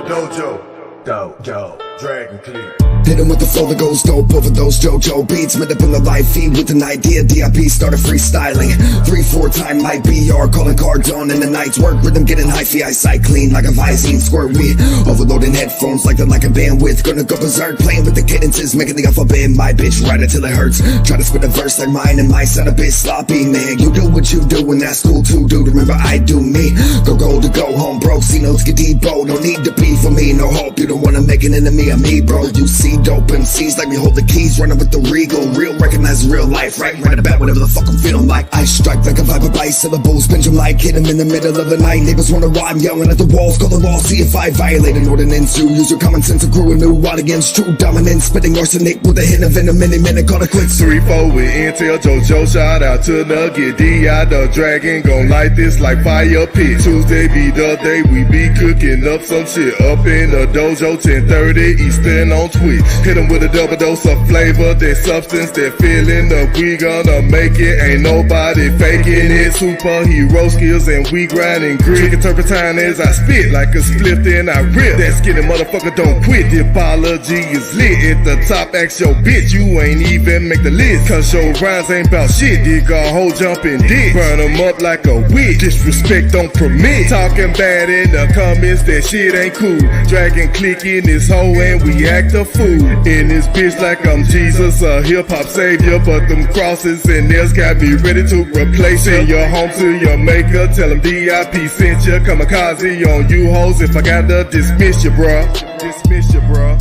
DoJo, Dragon Click. Hit him with the flow that goes dope over those JoJo beats. Met up in the live feed with an idea. DIP started freestyling. 3-4 time might BR, calling cards on in the night's work. Rhythm getting hyphy, eyesight clean like a Visine. Squirt weed, overloading headphones like a bandwidth. Gonna go berserk, playing with the cadences, making the alphabet in my bitch right until it hurts. Try to spit a verse like mine and my sound a bit sloppy, man. You do what you do and that's cool too, dude. Remember I do me. Go gold to go home, bro. See notes get deep, bro. No need to be for me, no hope. You don't wanna make an enemy of me, bro. You see dope MCs like me hold the keys, running with the regal. Real recognize real life, right about whatever the fuck I'm feeling like. I strike like a vibe of syllables, pendulum like hit him in the middle of the night. Neighbors wonder why I'm yelling at the walls, call the law, see if I violate an ordinance. You use your common sense to crew a new out against true dominance, spitting arsenic with a hint of venom in a minute, call it quits. 3-4 with Intel, JoJo, shout out to Nugget, D.I. the Dragon, gon' light this like fire pit. Tuesday be the day we be cooking up some shit, up in the dojo, 10:30 Eastern on Twitch. Hit 'em with a double dose of flavor, that substance, that feeling of we gonna make it, ain't nobody faking it. Superhero skills and we grinding grit. Drinking turpentine as I spit like a split, then I rip. That skinny motherfucker don't quit. The apology is lit at the top. Ask your bitch, you ain't even make the list, cause your rhymes ain't about shit. Dig a hole, jumping dick, burn 'em up like a witch. Disrespect don't permit. Talking bad in the comments, that shit ain't cool. Dragon click in this hoe and we act a fool. In this bitch like I'm Jesus, a hip-hop savior, but them crosses and nails got me ready to replace it. Send your home to your maker, tell him DIP sent ya. Kamikaze on you hoes if I gotta dismiss ya, bruh. Dismiss ya, bruh.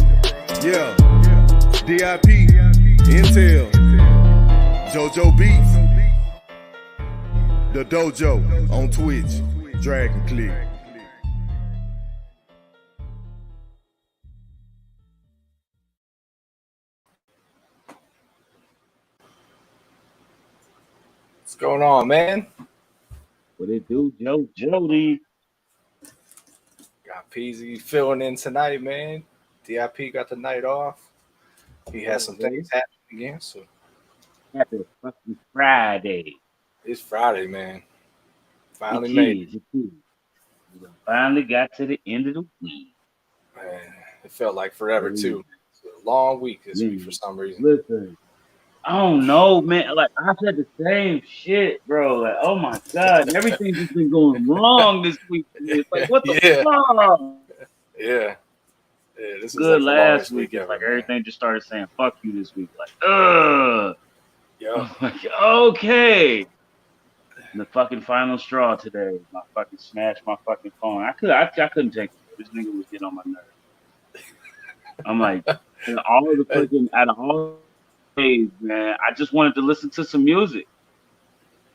Yeah. DIP, Intel, JoJo Beats, the DoJo on Twitch, Dragon Click. What's going on, man? What it do, Joe Jody? Got Peasy filling in tonight, man. DIP got the night off. He has some things happening again, so Happy fucking Friday. it's Friday, man. Finally made it. We finally got to the end of the week. Man, it felt like forever too. It's a long week this week for some reason. Listen, I don't know, man. Like I said the same shit, bro. Like, oh my god, everything just been going wrong this week. It's like, what the fuck? Yeah. This Good was like last week. Ever, It's like man. everything just started saying fuck you this week. Like, ugh. Yo, Like, okay. And the fucking final straw today. My fucking smashed my fucking phone. I couldn't take it. This nigga was getting on my nerves. I'm like, out of all days, man, I just wanted to listen to some music.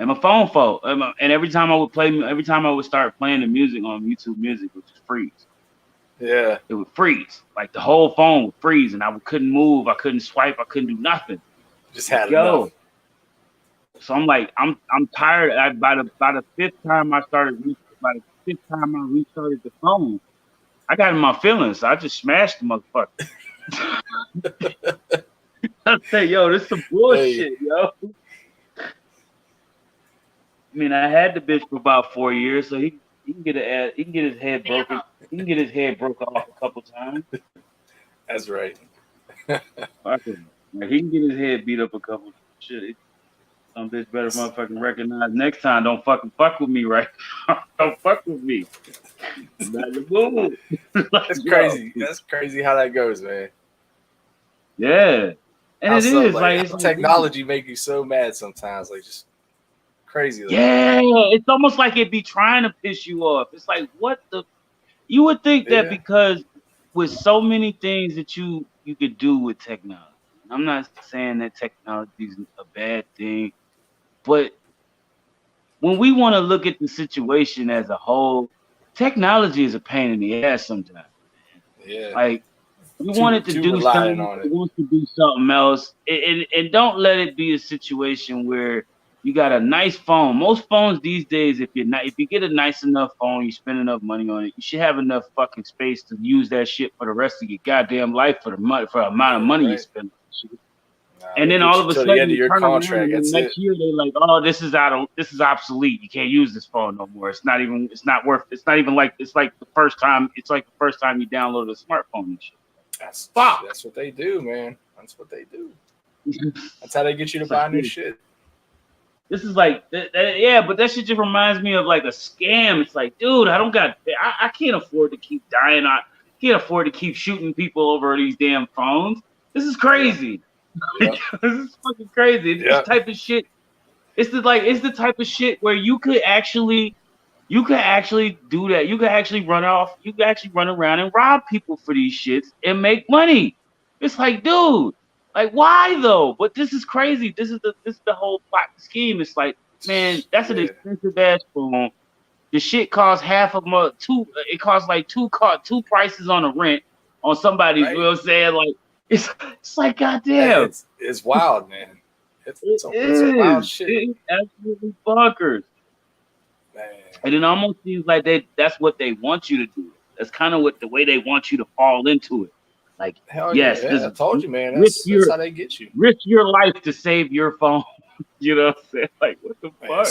And my phone fault. And every time I would start playing the music on YouTube Music, it would just freeze. yeah. It would freeze. Like the whole phone would freeze, and I couldn't move. I couldn't swipe. I couldn't do nothing. Just had enough. So I'm like, I'm tired. By the fifth time I restarted the phone, I got in my feelings. So I just smashed the motherfucker. I say, yo, this some bullshit, yo. I mean, I had the bitch for about 4 years, so he can get his head broken. He can get his head broken off a couple times. That's right. Like, he can get his head beat up a couple shit. Some bitch better motherfucking recognize next time. Don't fucking fuck with me, right? Don't fuck with me. Not the boo. That's crazy. That's crazy how that goes, man. Yeah. And it is like technology make you so mad sometimes, like just crazy. Like, yeah, it's almost like it be trying to piss you off. It's like, what the? You would think that because with so many things that you could do with technology. I'm not saying that technology is a bad thing, but when we want to look at the situation as a whole, technology is a pain in the ass sometimes. Yeah, like we wanted to do something, we want to do something else, and don't let it be a situation where you got a nice phone. Most phones these days, if you get a nice enough phone, you spend enough money on it, you should have enough fucking space to use that shit for the rest of your goddamn life for the amount of money you spend. And they then get all you of a till the sudden, end of you your turn around contract. and then That's next it. year they're like, "Oh, this is obsolete. You can't use this phone no more. It's not even like it's like the first time. It's like the first time you downloaded a smartphone and shit. Fuck. That's what they do, man. That's what they do. That's how they get you to buy new shit. This is like, yeah, but that shit just reminds me of like a scam. It's like, dude, I can't afford to keep dying. I can't afford to keep shooting people over these damn phones. This is crazy. Yep. This is fucking crazy. It's this type of shit. It's the type of shit where you could actually do that. You could actually run around and rob people for these shits and make money. It's like, dude, like why though? But this is crazy. This is the whole plot scheme. It's like, man, that's an expensive ass phone. The shit costs half of it costs like two prices on a rent on somebody's, Right. you know what I'm saying? Like it's like goddamn. It's wild, man. It's wild shit. It's absolutely bonkers. Man. And it almost seems like that's what they want you to do. That's kind of the way they want you to fall into it. Like, hell yes, yeah, I told you, man. That's how they get you. Risk your life to save your phone. You know what I'm saying? Like, what the fuck?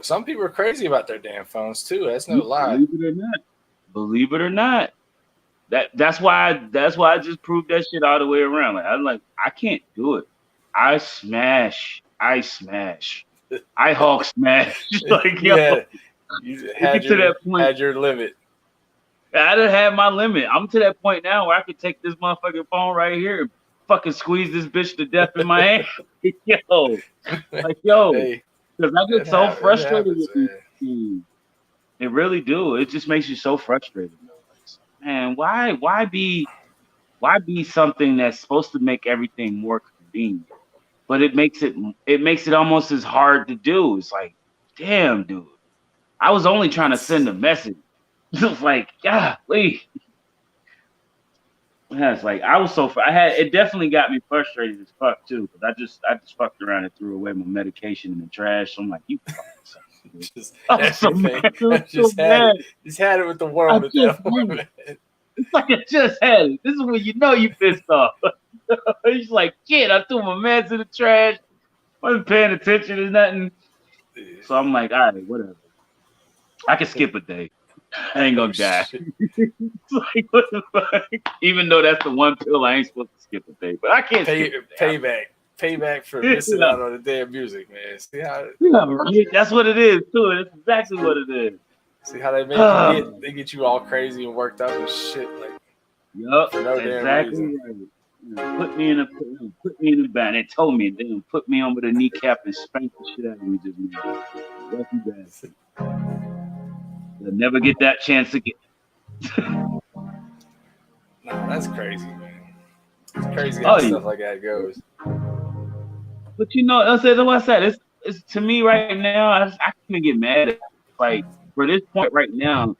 Some people are crazy about their damn phones too. That's no lie. Believe it or not. That's why I just proved that shit all the way around. Like, I'm like, I can't do it. I smash. I Hulk smash. Like, yo, you had your limit. I done had my limit. I'm to that point now where I could take this motherfucking phone right here and fucking squeeze this bitch to death in my hand. Yo. Because I get so frustrated with these things. It really do. It just makes you so frustrated. Man, why be something that's supposed to make everything more convenient? But it makes it almost as hard to do. It's like, damn, dude. I was only trying to send a message. It's like, golly. Yeah, it's like it definitely got me frustrated as fuck too, because I just fucked around and threw away my medication in the trash. So I'm like, you fucking just had it with the world at that point. It's like I just had it. This is when you know you pissed off. He's like, shit, I threw my meds in the trash. Wasn't paying attention to nothing. So I'm like, all right, whatever. I can skip a day. I ain't gonna die. It's like, what the fuck? Even though that's the one pill I ain't supposed to skip a day, but I can't payback for missing out on the damn music, man. See how? Right? That's what it is too. That's exactly what it is. See how they make they get you all crazy and worked up and shit. Like, yup, for no exactly damn reason. right. You know, put me in the band. They told me, they put me on with a kneecap and spanked the shit out of me just now. Lucky bastard. They'll never get that chance again. Nah, that's crazy, man. It's crazy how stuff like that goes. But you know, that's what I said. It's to me right now. I can't even get mad at it. Like, for this point right now,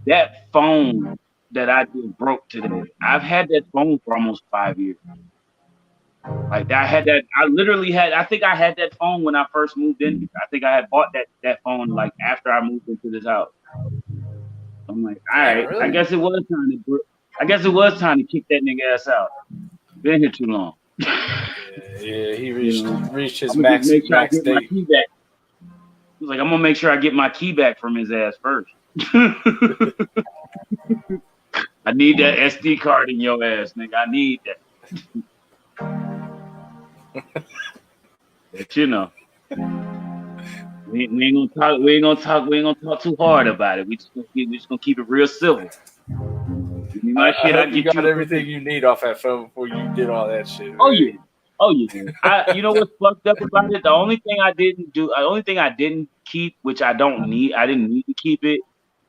that phone that I just broke today, I've had that phone for almost 5 years. Like, I think I had that phone when I first moved in here. I think I had bought that phone like after I moved into this house. I'm like, all right, really? I guess it was time to kick that nigga ass out. Been here too long. Yeah, he reached his max date. My key back. He was like, I'm gonna make sure I get my key back from his ass first. I need that SD card in your ass, nigga. I need that. But you know, we ain't gonna talk too hard about it. We just gonna keep it real civil. You got everything you need off that phone before you did all that shit. Right? Oh yeah. You know what's fucked up about it? The only thing I didn't keep, which I didn't need to keep it,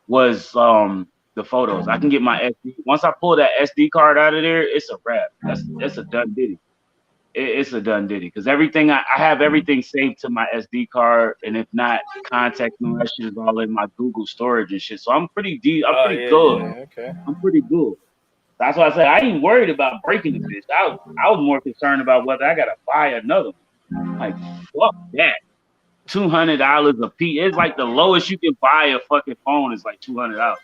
was the photos. I can get my SD. Once I pull that SD card out of there, it's a wrap. That's a done ditty. It's a done ditty because everything I have everything saved to my SD card, and if not, contact me. That shit is all in my Google storage and shit. So I'm pretty deep. I'm pretty good. Yeah, okay. I'm pretty good. That's why I said I ain't worried about breaking the bitch. I was more concerned about whether I gotta buy another one. Like, fuck that. $200 a piece. It's like the lowest you can buy a fucking phone is like $200.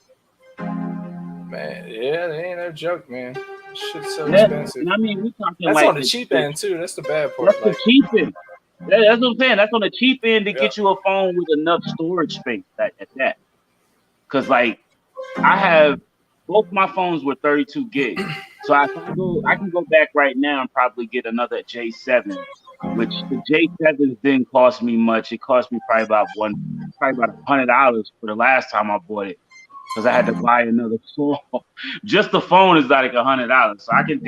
Man, yeah, they ain't no joke, man. Shit's so Yeah, expensive. and I mean, we talking That's like on the cheap end too. That's the bad part. That's the Like, cheap end. That's what I'm saying. That's on the cheap end to yeah. get you a phone with enough storage space at that. Because like I have both my phones were 32 gigs. So if I can go back right now and probably get another J7, which the J7 didn't cost me much. It cost me probably about $100 for the last time I bought it. Because I had to buy another phone. Just the phone is like $100. So I can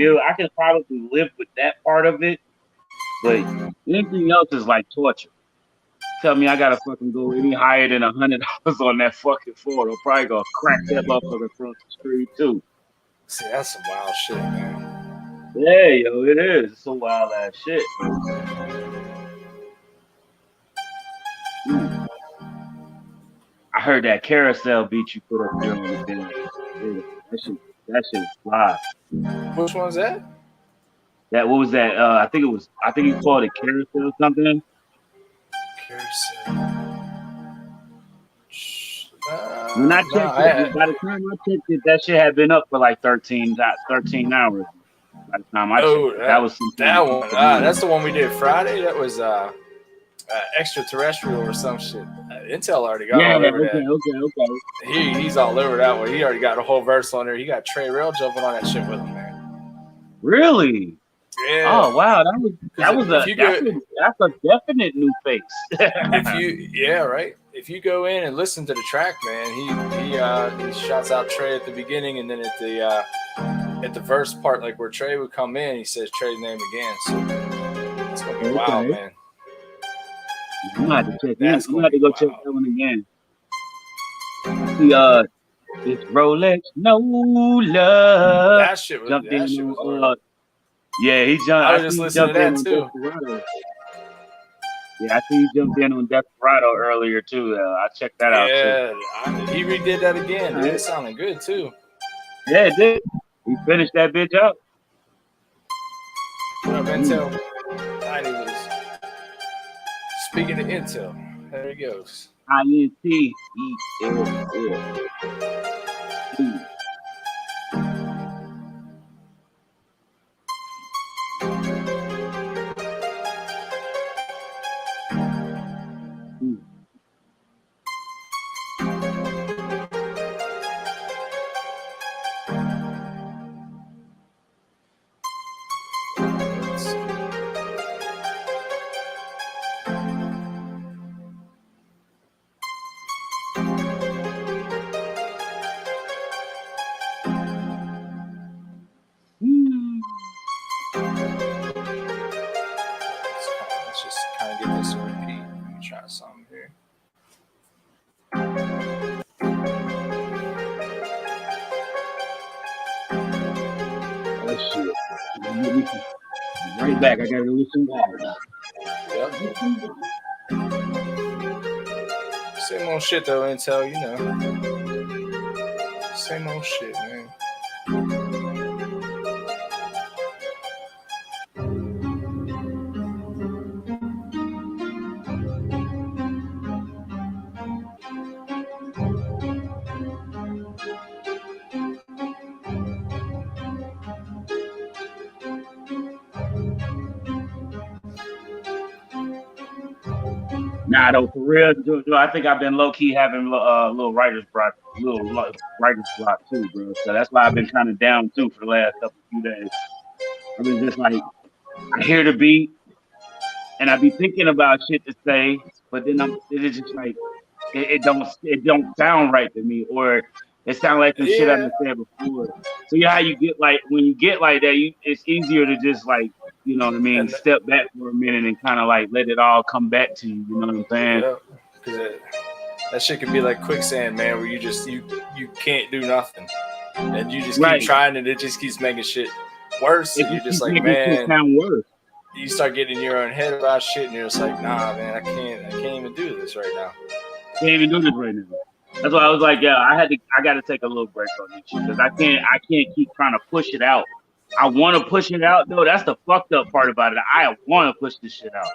probably live with that part of it. But anything else is like torture. Tell me I gotta fucking go any higher than $100 on that fucking phone. I'm probably gonna crack that motherfucker across the screen too. See, that's some wild shit, man. Yeah, yo, it is. It's some wild ass shit. I heard that carousel beat you put up there on the thing. Yeah, that shit was fly. Which one's that? What was that? I think he called it carousel or something. Carousel. When I checked it, by the time I checked it, that shit had been up for like 13 hours. By the time I checked, that was that one. That's the one we did Friday. That was extraterrestrial or some shit. Intel already got all over that. Okay. He's all over that one. He already got a whole verse on there. He got Trey Rail jumping on that shit with him, man. Really? Yeah. Oh wow, that's a definite new face. Right. If you go in and listen to the track, man, he shouts out Trey at the beginning, and then at the verse part, like where Trey would come in, he says Trey's name again. So it's gonna be wild, man. I'm gonna have to check that. I'm gonna have to go check that one again. See, it's Rolex, no love. That shit was. Yeah, he jumped. I was just listening to that too. Yeah, I see he jumped in on Desperado earlier too. I checked that out too. Yeah, he redid that again. Dude. It sounded good too. Yeah, it did. He finished that bitch up. What up, Intel? Speaking of Intel, there he goes. INTEL. Let's just kind of get this to repeat. Let me try something here. Oh shit. Right back. I gotta go get some water. Yep. Same old shit though, Intel, you know. Same old shit, man. Nah, though, for real, dude, I think I've been low key having little writer's block too, bro. So that's why I've been kind of down too for the last few days. I've been just like, I hear the beat, and I be thinking about shit to say, but then it's just like it don't sound right to me, or it sounds like some shit I've said before. So how you get like when you get like that, it's easier to just like. You know what I mean? Step back for a minute and kind of like let it all come back to you. You know what I'm saying? Yeah, because that shit can be like quicksand, man, where you can't do nothing, and you just keep trying, and it just keeps making shit worse. And you're just like, man, sound worse. You start getting in your own head about shit, and you're just like, nah, man, I can't even do this right now. Can't even do this right now. That's why I was like, I got to take a little break on this shit because I can't keep trying to push it out. I want to push it out, though. That's the fucked up part about it. I want to push this shit out.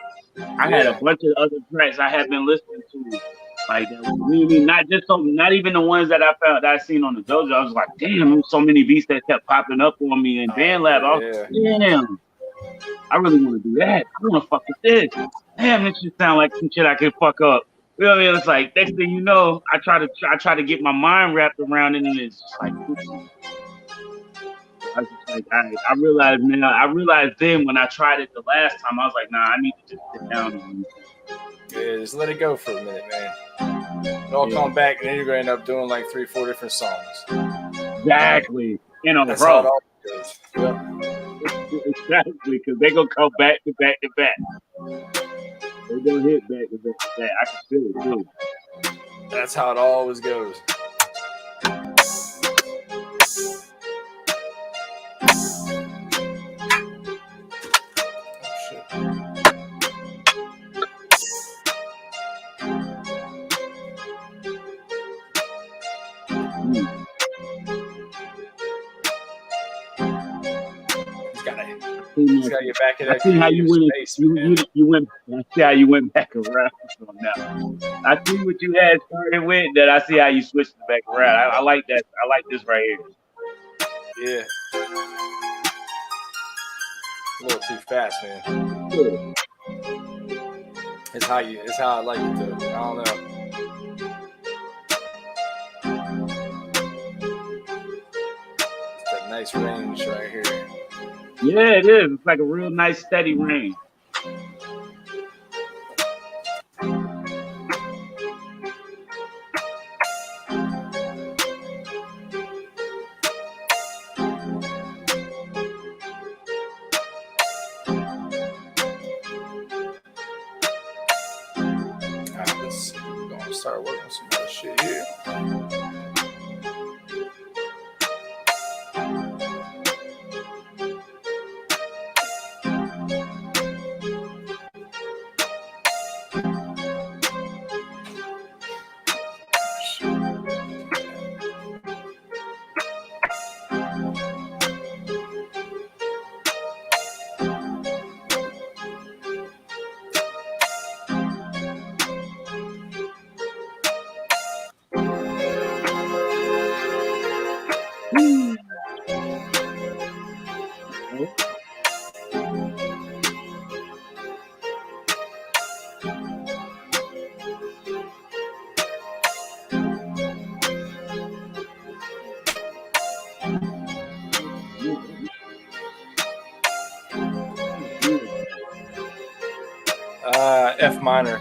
I had a bunch of other tracks I had been listening to Like, you know what I mean? Not even the ones that I seen on the dojo. I was like, damn, there's so many beats that kept popping up on me. And Band Lab, I was like, damn, I really want to do that. I want to fuck with this. Damn, this shit sound like some shit I could fuck up. You know what I mean? It's like next thing you know, I try to get my mind wrapped around it, and it's just like, I was just like, I realized now. I realized then when I tried it the last time, I was like, nah, I need to just sit down and. Yeah, just let it go for a minute, man. It'll come back, and then you're gonna end up doing like 3-4 different songs. Exactly. You know, That's bro. how it all goes. Yep. Exactly, because they gonna come back to back to back. They gonna hit back to back to back. I can feel it too. That's how it always goes. He's got to get back in that creative space, man. You went. I see how you went back around on that. I see what you had started with. That I see how you switched it back around. I like that. I like this right here. Yeah. A little too fast, man. It's how I like it though. I don't know. It's that nice range right here. Yeah, it is. It's like a real nice steady range. Let's go and start working on some other shit here. F minor.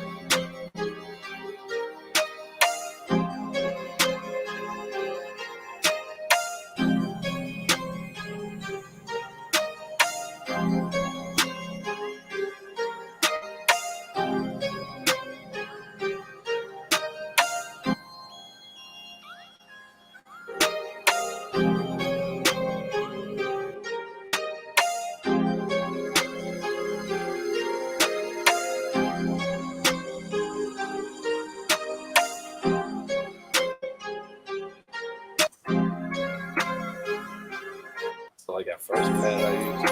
So like that first pad I used.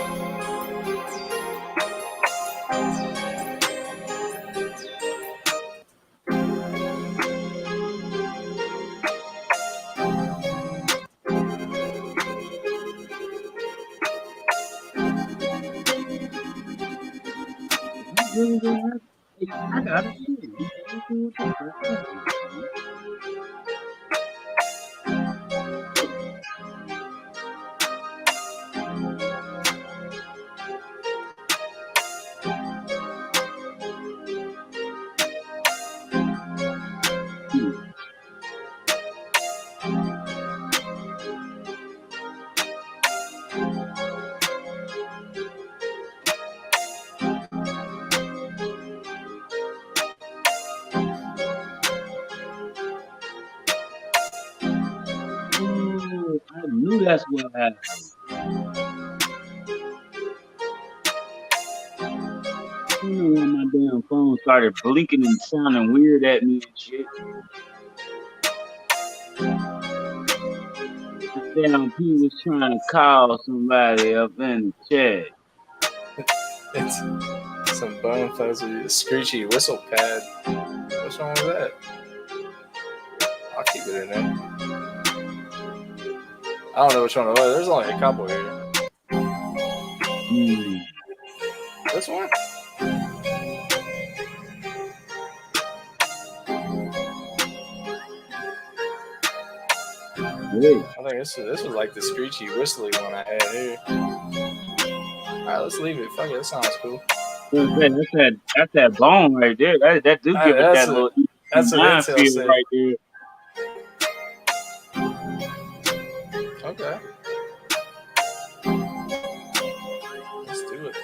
I got it. I knew that's what happened. I don't know when my damn phone started blinking and sounding weird at me and shit. Damn, he was trying to call somebody up in the chat. It's some bone fuzzy, screechy whistle pad. What's wrong with that? keep it in there. I don't know which one it was. There's only a couple here. This one? I think this was like the screechy, whistly one I had here. All right, let's leave it. Fuck it, that sounds cool. That's that bone right there. That do give it that little that's mind feel right there. Okay. Let's do it.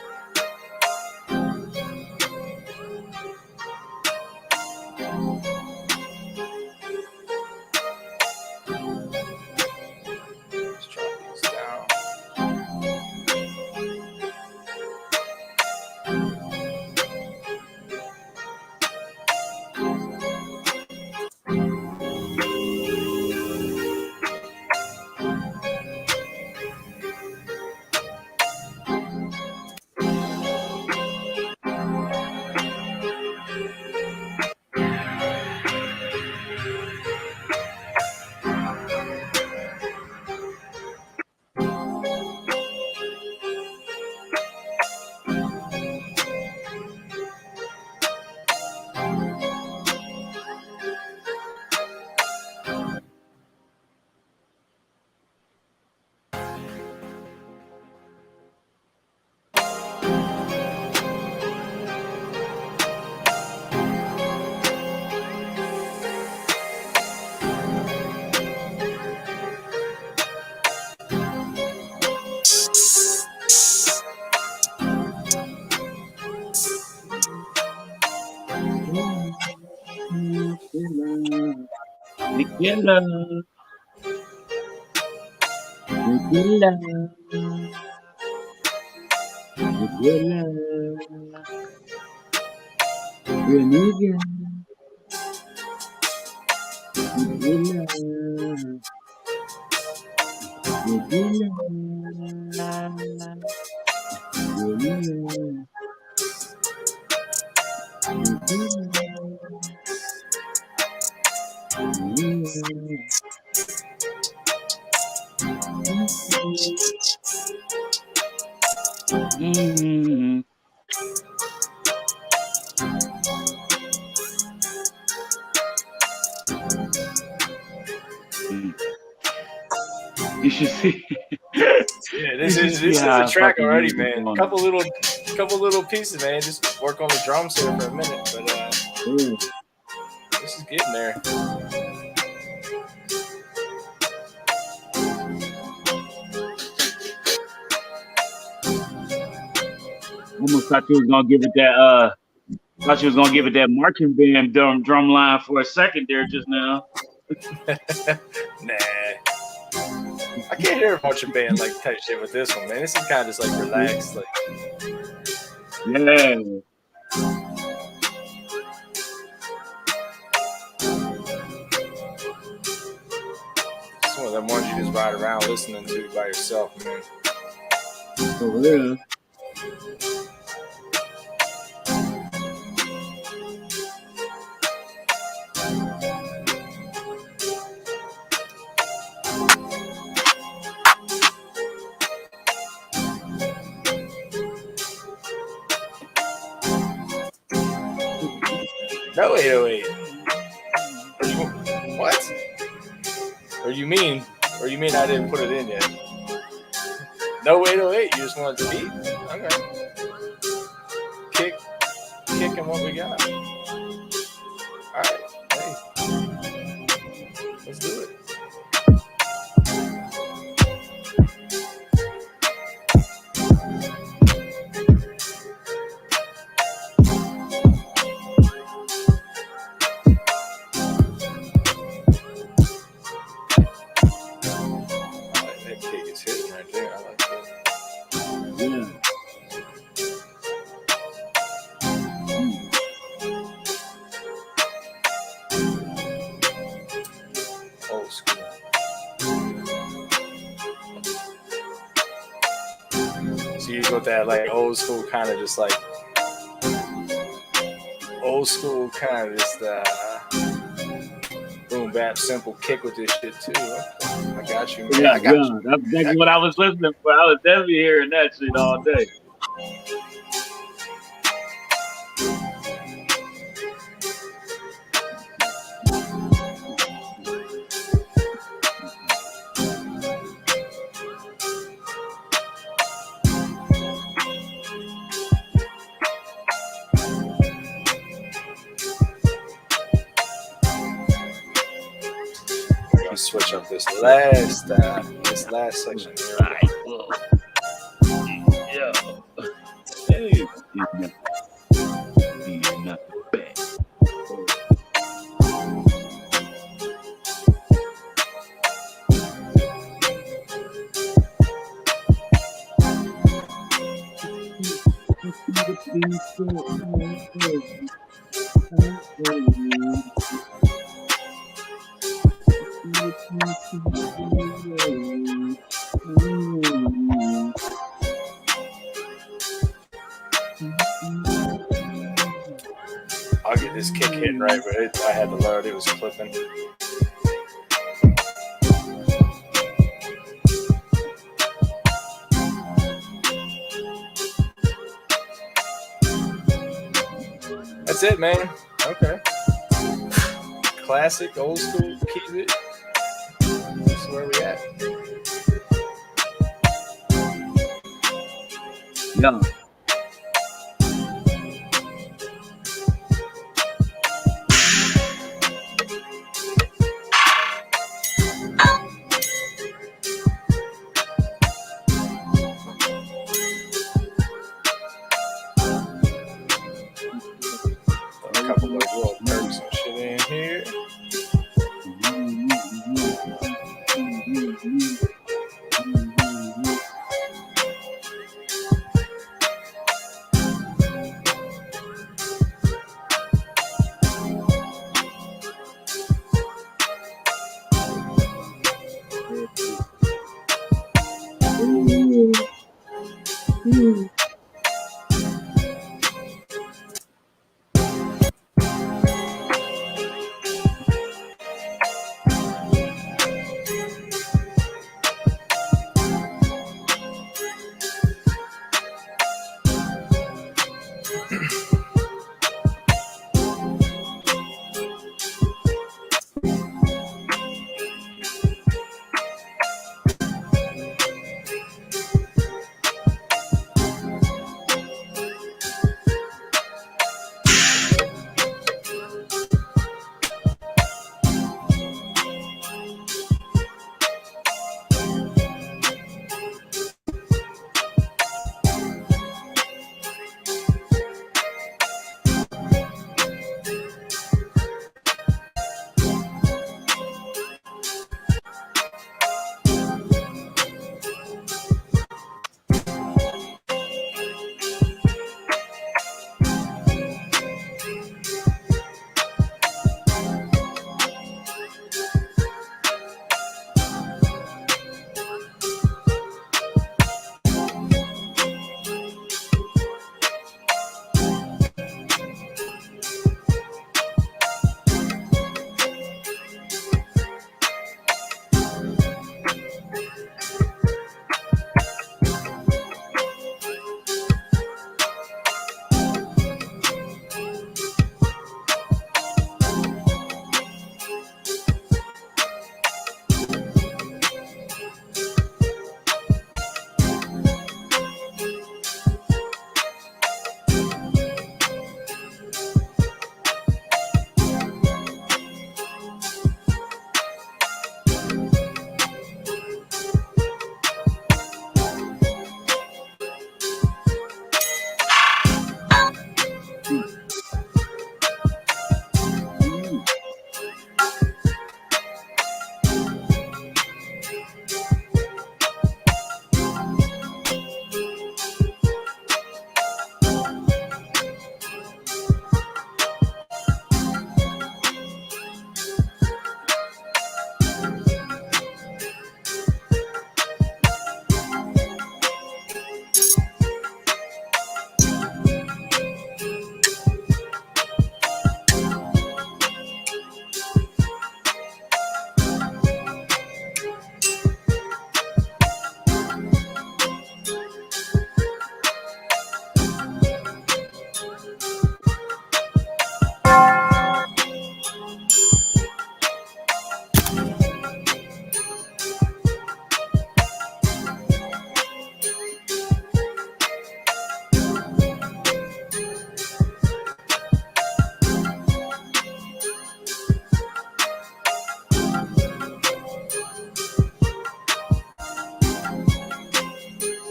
Let's drop these down. You should see. Yeah, this is a track already, man. Couple little pieces, man. Just work on the drums here for a minute, but this is getting there. Almost thought you was gonna give it that. Thought you was gonna give it that marching band drum line for a second there just now. Nah. I can't hear a marching band like type shit with this one, man. This is kind of just like relaxed, like. Yeah. It's one of them ones you just ride around listening to by yourself, man. For real. No 808. What? Or you mean I didn't put it in yet? No 808. You just wanted the beat? Okay. Kicking what we got. All right. Hey. Let's do it. That like old school kind of just like boom boom bap simple kick with this shit too. I got you, man. Yeah, I got yeah. you. That's exactly what I was listening for. I was definitely hearing that shit all day. We're gonna switch up this last section. Right. Well, yeah. Hey, he's not bad. I'll get this kick hitting right, but I had to learn it was clipping. That's it, man. Okay. Classic, old school, keep it. This is where we at. Yeah. A couple of little perks and shit in here.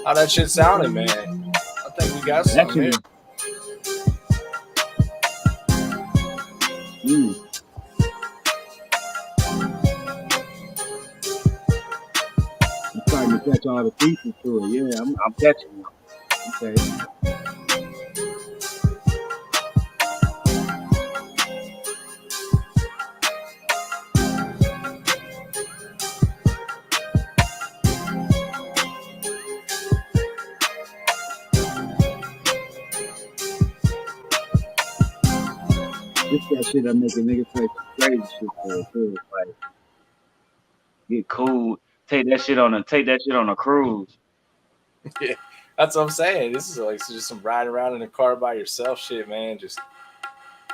How that shit sounded, man? I think we got something here. I'm starting to catch all the pieces to it. Yeah, I'm catching them. Okay. This that shit that make a nigga play some crazy shit for it too. Like get cool, take that shit on a cruise. Yeah, that's what I'm saying. This is like just some riding around in a car by yourself shit, man. Just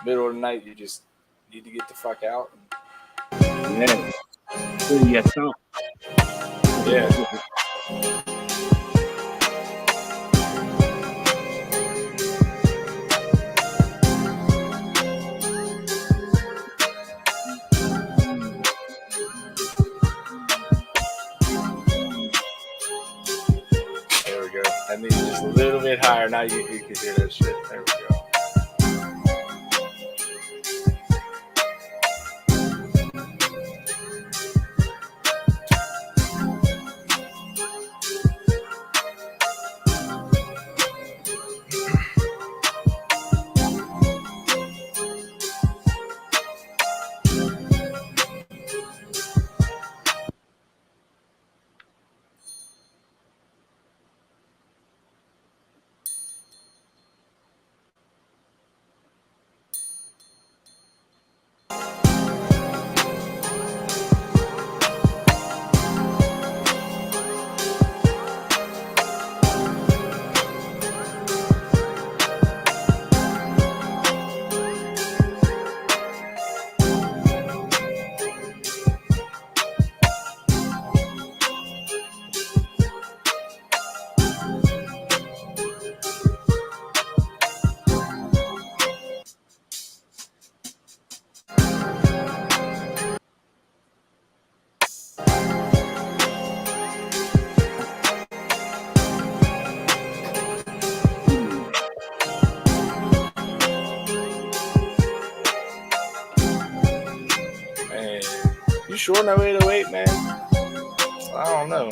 middle of the night, you just need to get the fuck out. Yeah. So you stop. Yeah. I need just a little bit higher. Now you can hear that shit. There we go. You sure no 808, man? I don't know.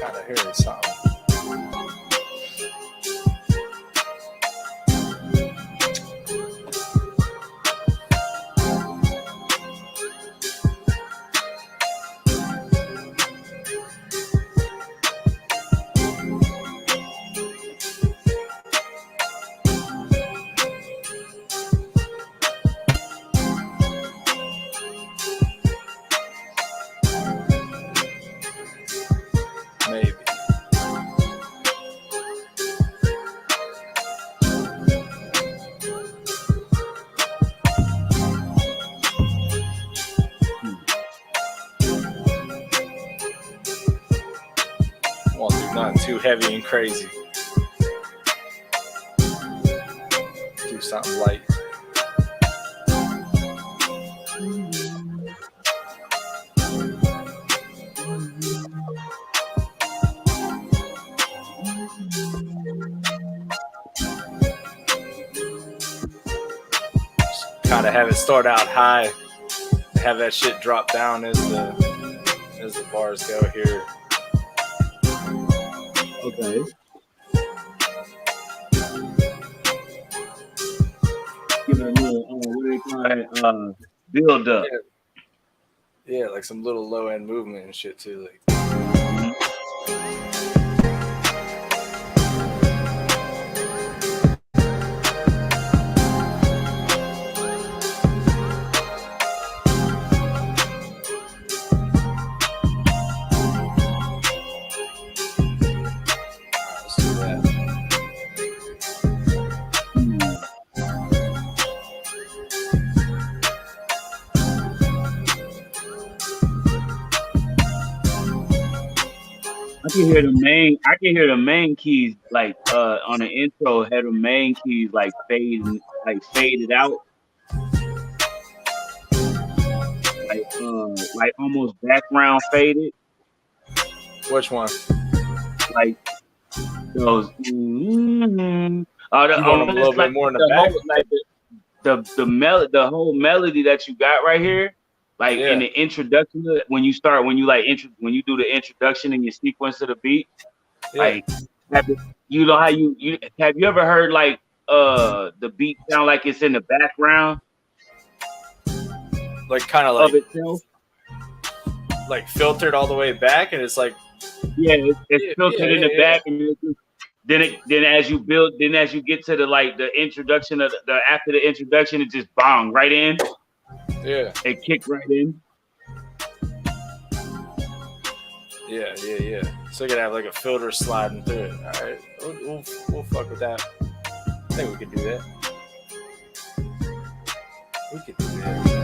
Kind of hearing something. Maybe. Won't do nothing too heavy and crazy. Do something light. Kind of have it start out high, have that shit drop down as as the bars go here. Okay. Give it a little, what do you call it? Build up. Yeah, like some little low end movement and shit too. Like. I can hear the main keys like on the intro had the main keys like faded out. Like almost background faded. Which one? Like those you want them a little bit more in the back? Like the whole melody that you got right here. Like in the introduction, when you do the introduction and your sequence of the beat, like you know how you have you ever heard like the beat sound like it's in the background, like kind of like of itself, like filtered all the way back, and it's like it's filtered in the back, and then as you get to the introduction of the after the introduction, it just bong right in. Yeah. It kicked right in. Yeah. So you gotta have like a filter sliding through it. All right, we'll fuck with that. I think we could do that. We could do that.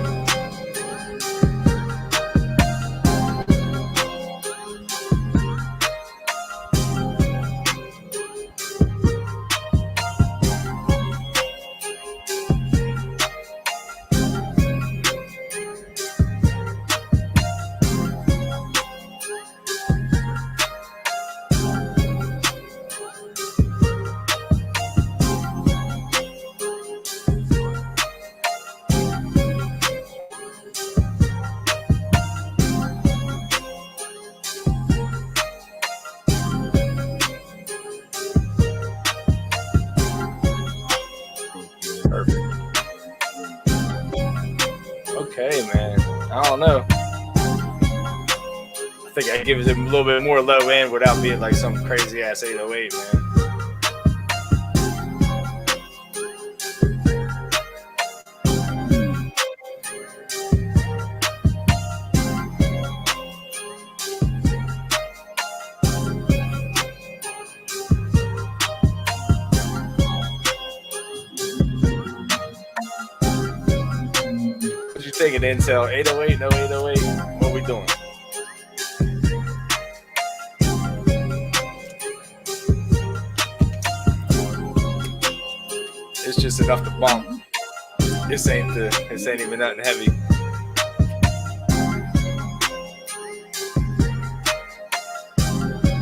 Okay, man. I don't know. I think I give it a little bit more low end without being like some crazy ass 808, man. Taking Intel 808, no 808. What we doing? It's just enough to bump. This ain't even nothing heavy.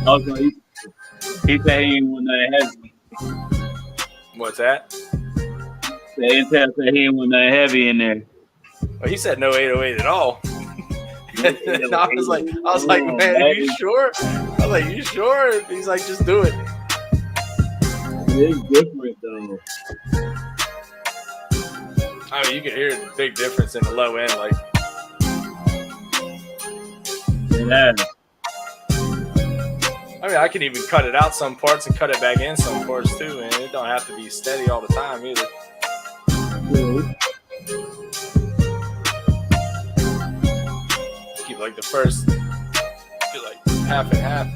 Also, he said he ain't want nothing heavy. What's that? The Intel said he ain't want nothing heavy in there. Well, he said no 808 at all. And I was like, man, are you sure? I was like, you sure? He's like, just do it. It's different though. I mean, you can hear the big difference in the low end, like. Yeah. I mean, I can even cut it out some parts and cut it back in some parts too, man. It don't have to be steady all the time either. Keep like the first, like half and half.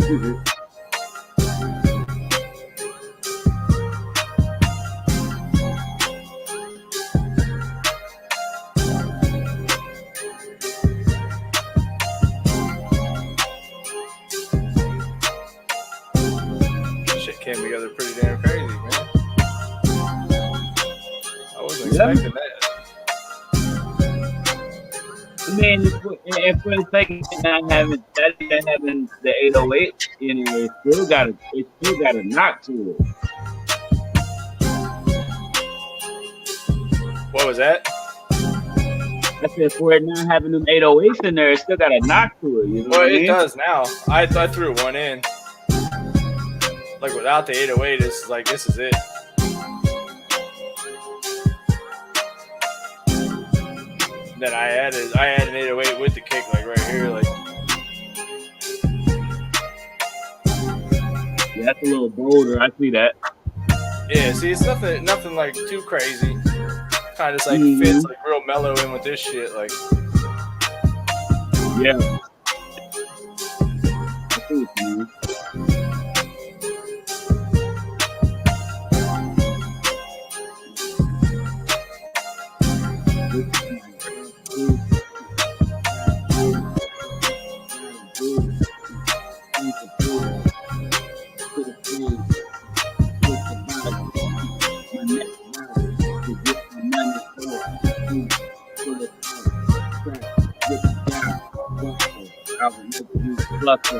Mm-hmm. Shit came together pretty damn crazy, man. I wasn't expecting that. I mean, if for the sake of not having the 808, you know, it still got a knock to it. What was that? I said for it not having them 808s in there, it still got a knock to it. You know Well, what I it mean? does now. I threw one in. Like without the 808, it's like this is it. Then I added an 808 with the kick, like right here, like. Yeah, that's a little bolder. I see that. Yeah, see, it's nothing like too crazy. Kind of just like fits like real mellow in with this shit, like. Yeah. I see what you mean. Fuck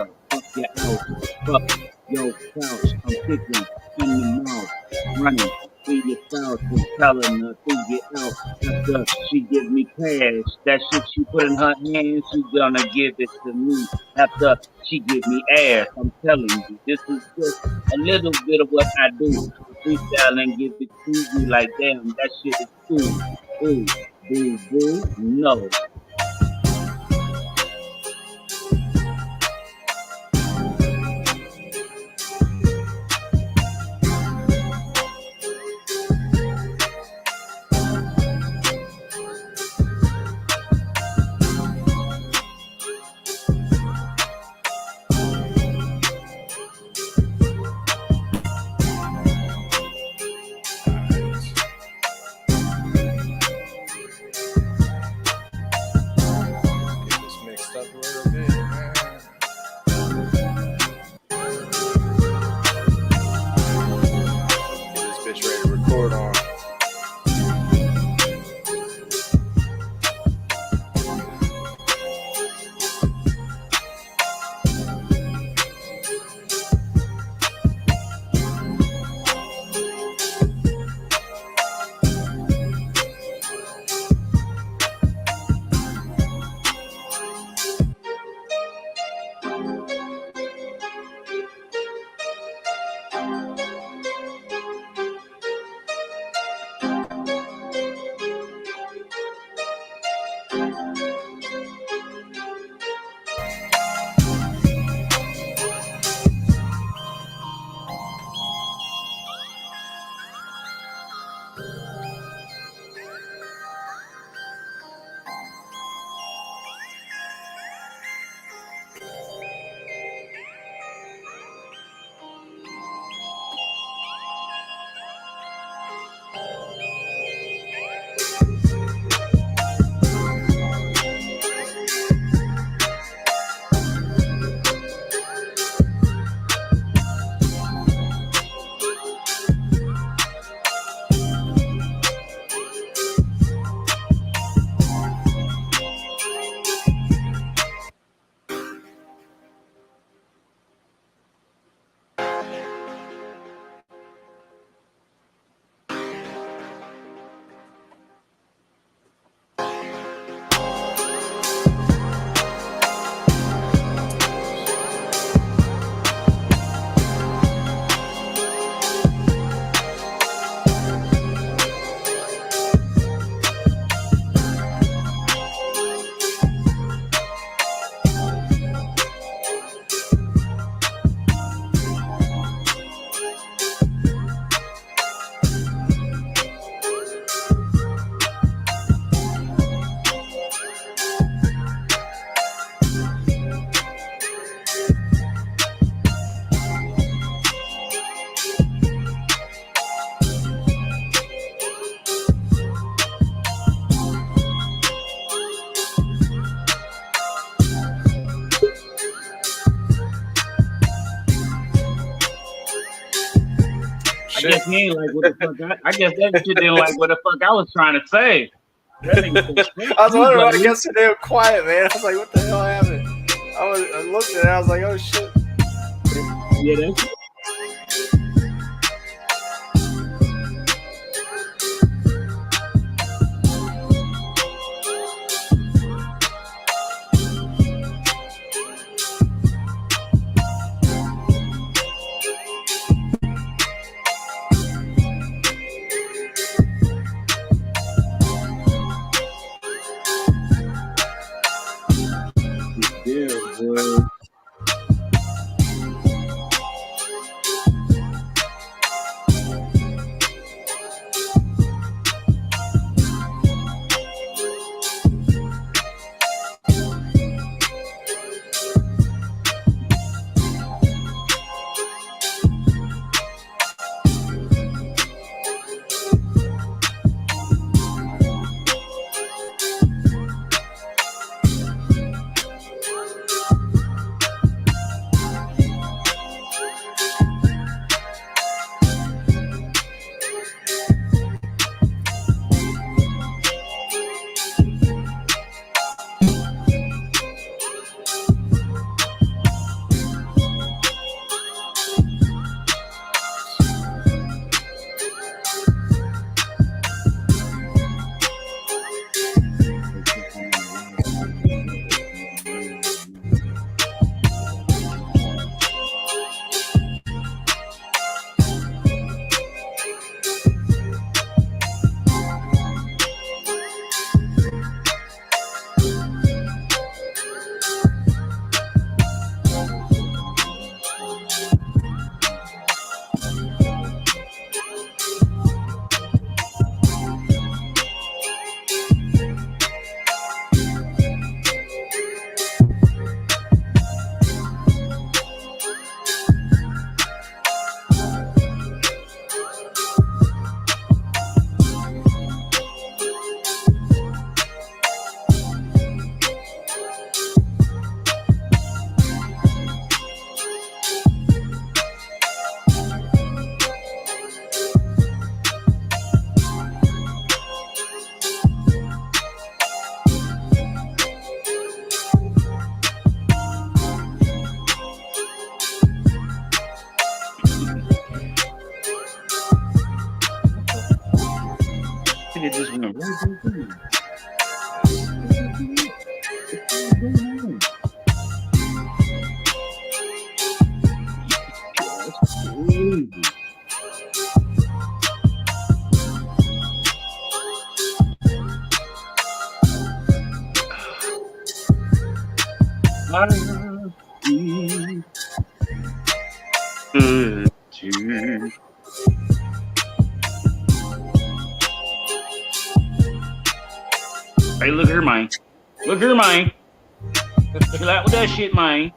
your house, fuck your couch. I'm kicking in the mouth, running through your spouse and telling her to get out. After she give me cash, that shit she put in her hands, she gonna give it to me. After she give me ass, I'm telling you, this is just a little bit of what I do. Freestyle and give it to you like damn, that shit is cool. Ooh, boo, boo, no. I guess he ain't like what the fuck. I guess that shit didn't like what the fuck I was trying to say. I was wondering why I got so damn quiet, man. I was like, what the hell happened? I looked at it, I was like, oh shit. Yeah, that's nigga just went. Hey, look here, man. Look here, man. Chill out with that shit, man.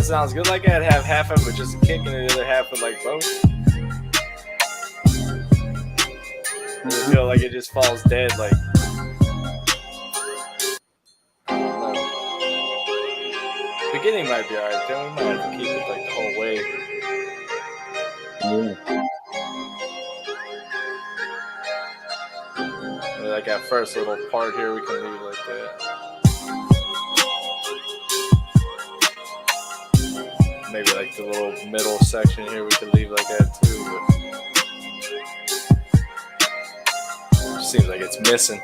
sounds good like that. Have half of it with just a kick and the other half with like both. I feel like it just falls dead. Like, I don't know. Beginning might be alright. Then we might have to keep it like the whole way. Maybe like that first little part here, we can leave it like that. Maybe like the little middle section here, we could leave like that too. But seems like it's missing.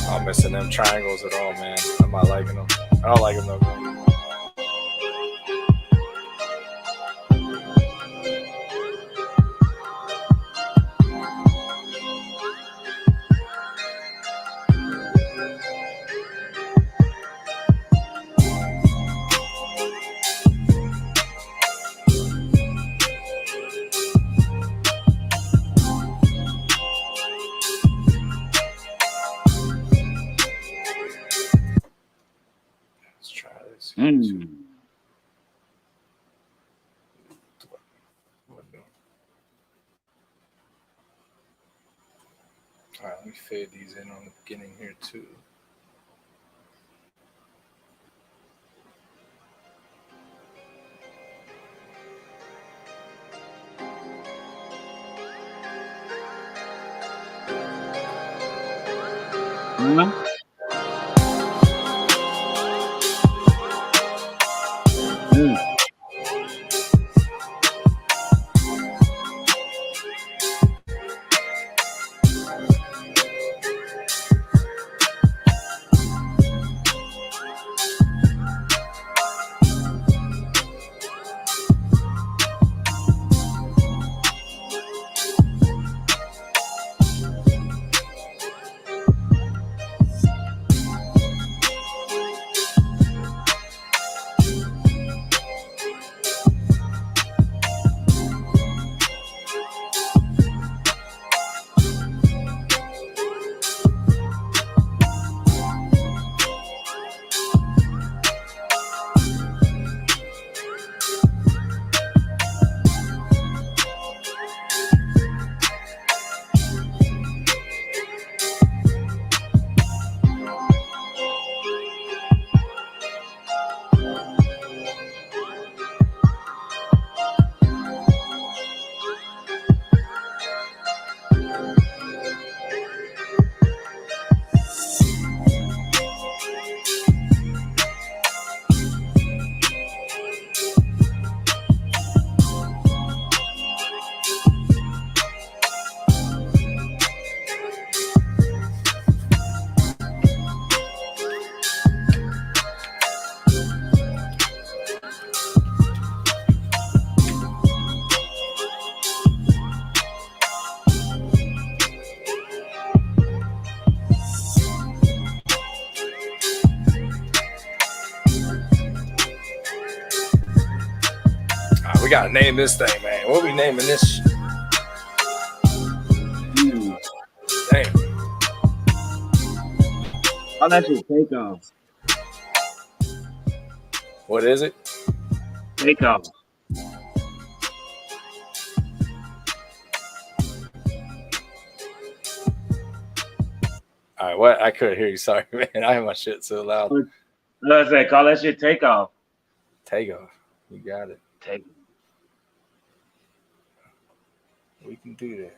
I'm missing them triangles at all, man. I'm not liking them. I don't like them though. Let's try this. All right, let me fade these in on the beginning here too. We gotta name this thing, man. What are we naming this? Damn. Oh, that's your takeoff. What is it? Takeoff. All right, what? I couldn't hear you. Sorry, man. I have my shit so loud. Let's say, call that shit takeoff. Takeoff. You got it. Take. We can do that.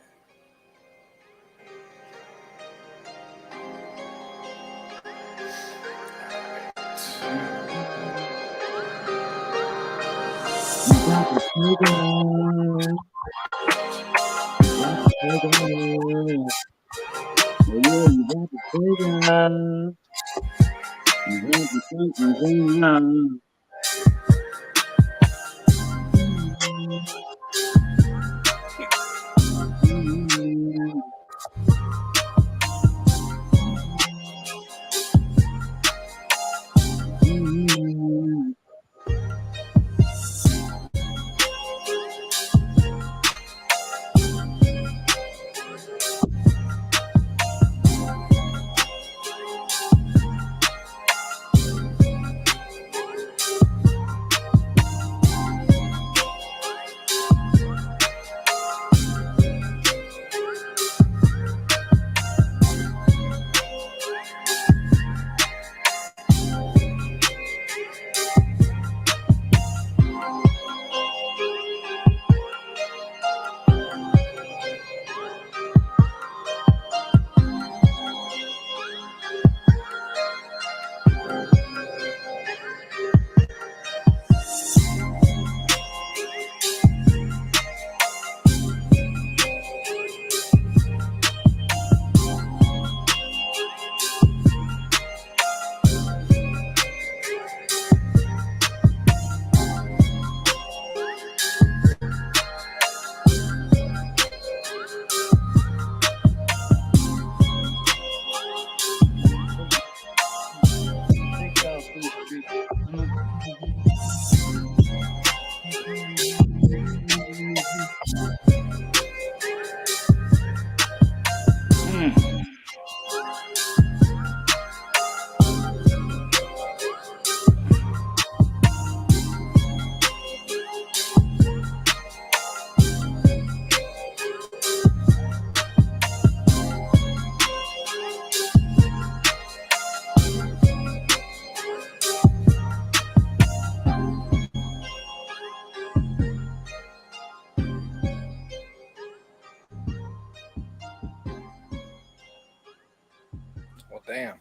Well, damn,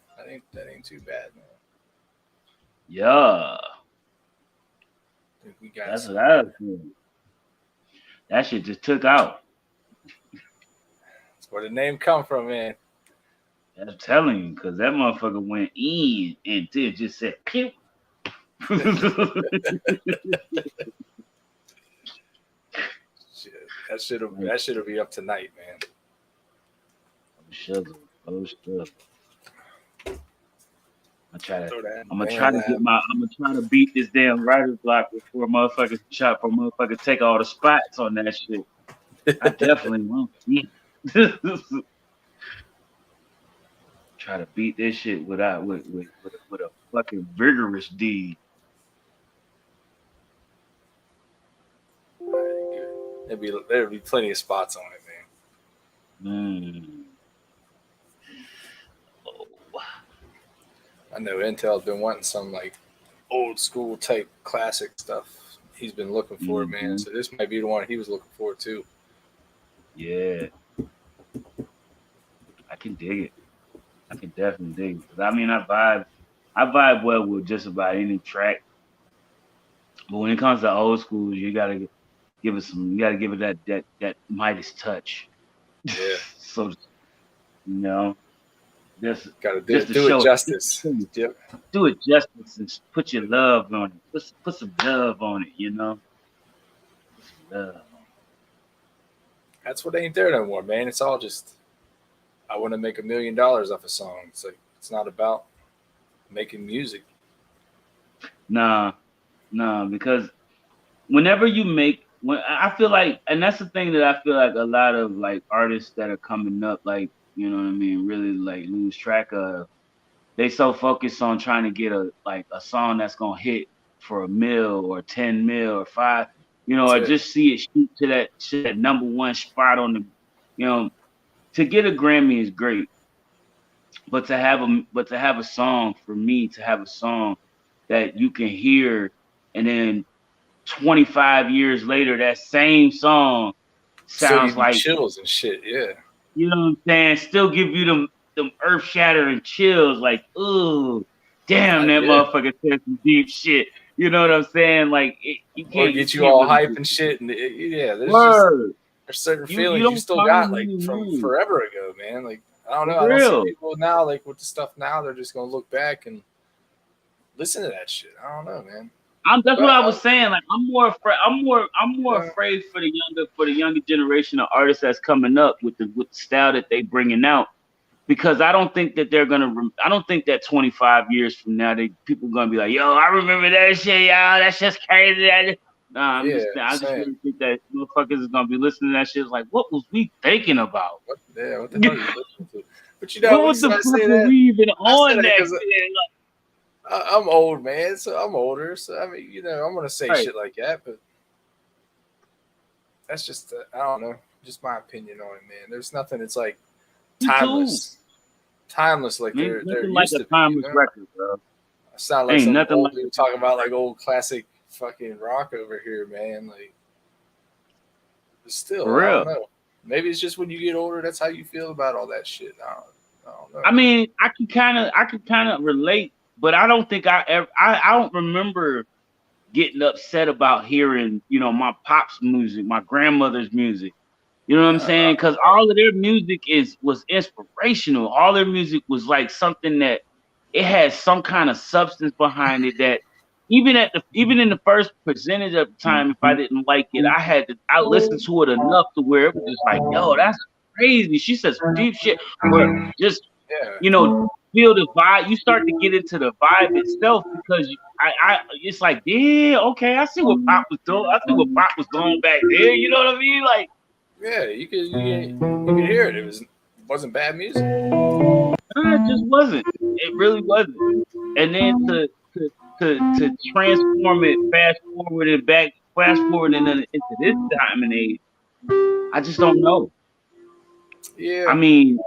that ain't too bad, man. Yeah, I think we got that's some. what I was feeling. That shit just took out. That's where the name come from, man. I'm telling you, because that motherfucker went in and then just said, pew. Shit, that shit'll be up tonight, man. Sugar. Oh, sugar. I'm gonna Man, try to beat this damn writer's block before motherfuckers take all the spots on that shit. I definitely won't. Yeah. Try to beat this shit with a fucking vigorous deed. There'll be plenty of spots on it, man. Oh. I know Intel's been wanting some like old school type classic stuff. He's been looking for it, man. So this might be the one he was looking for too. Yeah. I can dig it. I can definitely dig it. 'Cause I mean, I vibe well with just about any track. But when it comes to old school, you gotta give it that Midas touch. Yeah. So, just Gotta just to do show it justice. Yep. Do it justice and put your love on it. Put some love on it, Put some love on it. That's what ain't there no more, man. It's all just I want to make $1 million off a song. It's like it's not about making music. Nah, because when I feel like, and that's the thing that I feel like a lot of like artists that are coming up, like, you know what I mean, really like lose track of. They so focused on trying to get a song that's gonna hit for $1 million or 10 mil or 5, or just see it shoot to that number one spot on the, to get a Grammy is great, but to have a song, for me to have a song that you can hear, and then 25 years later that same song sounds like chills and shit. Yeah, you know what I'm saying? Still give you them earth shattering chills, like, ooh, damn, that motherfucker said some deep shit. You know what I'm saying? Like, you can't get you all hype and shit. And there's certain feelings you still got like from forever ago, man. Like I don't know. For I don't real. see people now like with the stuff now. They're just gonna look back and listen to that shit. I don't know, man. That's what But I was saying. Like I'm more afraid. I'm more yeah, afraid for the younger generation of artists that's coming up with the style that they bringing out. Because I don't think that they're gonna. I don't think that 25 years from now, people gonna be like, "Yo, I remember that shit, y'all. That's just crazy." Nah, yeah, I just same. really think that motherfuckers is gonna be listening to that shit. Like, what was we thinking about? What the hell are you listening to? But you know, What was the I fuck say were that. we even I say on that that? because I'm old, man. So I'm older. So I mean, you know, I'm gonna say Right. shit like that, but that's just I don't know, just my opinion on it, man. There's nothing. It's like Me too. timeless like Ain't there nothing like used a to be. You timeless know, record, bro. I sound like Ain't some nothing old like dude talking about like old classic fucking rock over here, man. Like, but still, for I don't real. know. Maybe it's just when you get older, that's how you feel about all that shit. I don't know. I mean, I can kind of relate, but I don't think I don't remember getting upset about hearing, my pop's music, my grandmother's music. You know what I'm saying? Because all of their music was inspirational. All their music was like something that it had some kind of substance behind it that even in the first percentage of the time, if I didn't like it, I listened to it enough to where it was just like, yo, that's crazy. She says some deep shit. Or just, Yeah, feel the vibe. You start to get into the vibe itself because it's like, yeah, okay, I see what Pop was doing. I see what Pop was doing back there. You know what I mean? Like, yeah. You could hear it. Wasn't bad music. it just wasn't. It really wasn't. And then to transform it, fast forward into this time and age, I just don't know. I Yeah, mean,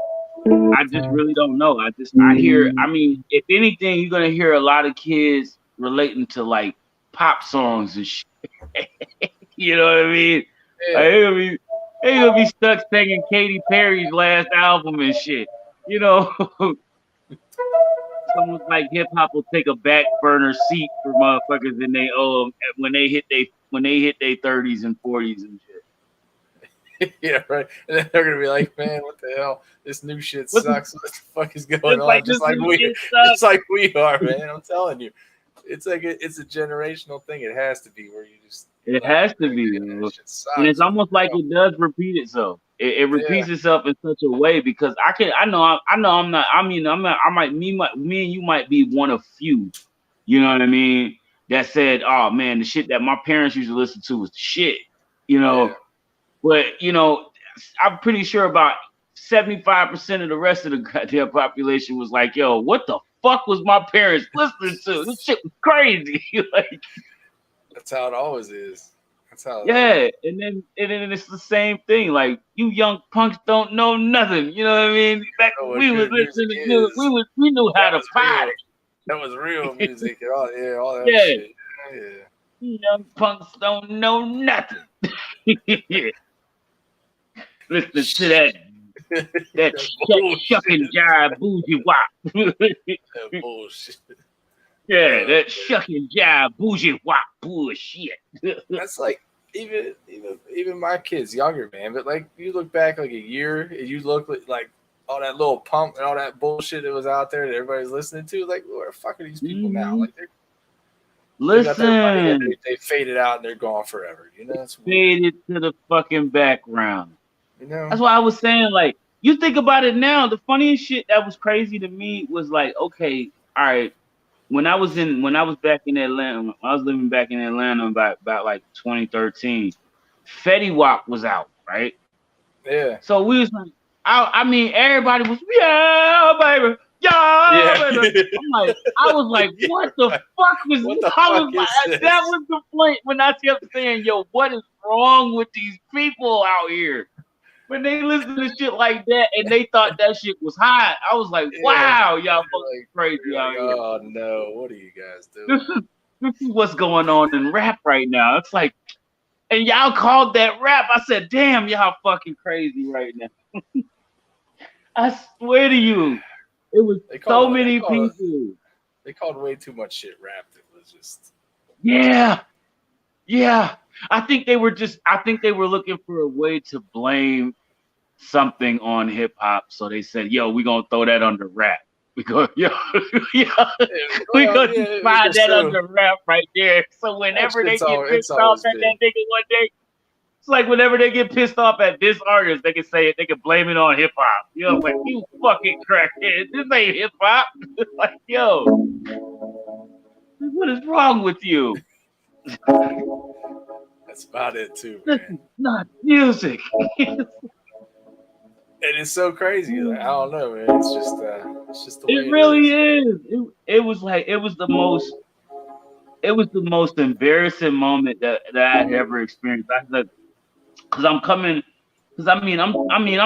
I just really don't know. I mean, if anything, you're gonna hear a lot of kids relating to like pop songs and shit. You know what I mean? Like, yeah. they gonna be stuck singing Katy Perry's last album and shit. You know, someone like hip hop will take a back burner seat for motherfuckers in they when they hit their 30s and 40s and shit. Yeah, right. And then they're gonna be like, "Man, what the hell? This new shit What the, sucks. What the fuck is going it's like on?" this new shit sucks. Just like we are, man. I'm telling you, it's like it's a generational thing. It has to be where you just It like, has to man, be, that shit and it's sucks. What almost the like hell? it does repeat itself. It Yeah, repeats itself in such a way because I know I'm not. I mean, I might me and you might be one of few. You know what I mean? That said, oh man, the shit that my parents used to listen to was the shit. You yeah, know, but I'm pretty sure about 75% of the rest of the goddamn population was like, yo, what the fuck was my parents listening to? This shit was crazy. Like, that's how it always is. That's how. yeah, and then it's the same thing. Like, you young punks don't know nothing. You know what I mean? Back Know when what we was good music listening to music, is. we knew how That to was real. party. That was real music and all. Yeah, all that Yeah, shit. Yeah. you young punks don't know nothing. Yeah, listening to that That bullshit. shucking jive bougie wop. That bullshit. Yeah, Uh, that shucking jive bougie wop bullshit. that's like even my kids younger, man. But like you look back like a year, and you look like all that little pump and all that bullshit that was out there that everybody's listening to. Like, where the fuck are these people now? Mhm. Like they got their money and Listen, they faded out and they're gone forever. You know, it's weird. faded to the fucking background. You know, That's why I was saying, like, you think about it now, the funniest shit that was crazy to me was like, okay, all right, when I was back in Atlanta, when I was living back in Atlanta about like 2013, Fetty Wap was out, right? yeah, So we was like, I mean, everybody was, yeah, baby, yeah, yeah. baby. I was like, Yeah, what the right. fuck was What the I fuck was is like, that this? was the point when I kept saying, yo, what is wrong with these people out here? When they listen to shit like that and they thought that shit was hot, I was like, Yeah, wow, y'all fucking you're crazy like, out here. oh no, what are you guys This doing? is this is what's going on in rap right now. It's like, and y'all called that rap. I said, damn, y'all fucking crazy right now. I swear to you, it was They so called many people. they called way too much shit rap. That was just Yeah, yeah. I think they were looking for a way to blame something on hip hop, so they said, "Yo, we gonna throw that under rap." We go, yo, we gonna find that under rap right there. So whenever they get pissed off at that nigga one day, it's like whenever they get pissed off at this artist, they can say it, they can blame it on hip hop. You know, like, you fucking crackhead, this ain't hip hop. Like, yo, what is wrong with you? That's about it too, This man. is not music. And it's so crazy. Like, I don't know, man. It's just the way It really is. It was like it was the most embarrassing moment that I had ever experienced. I'm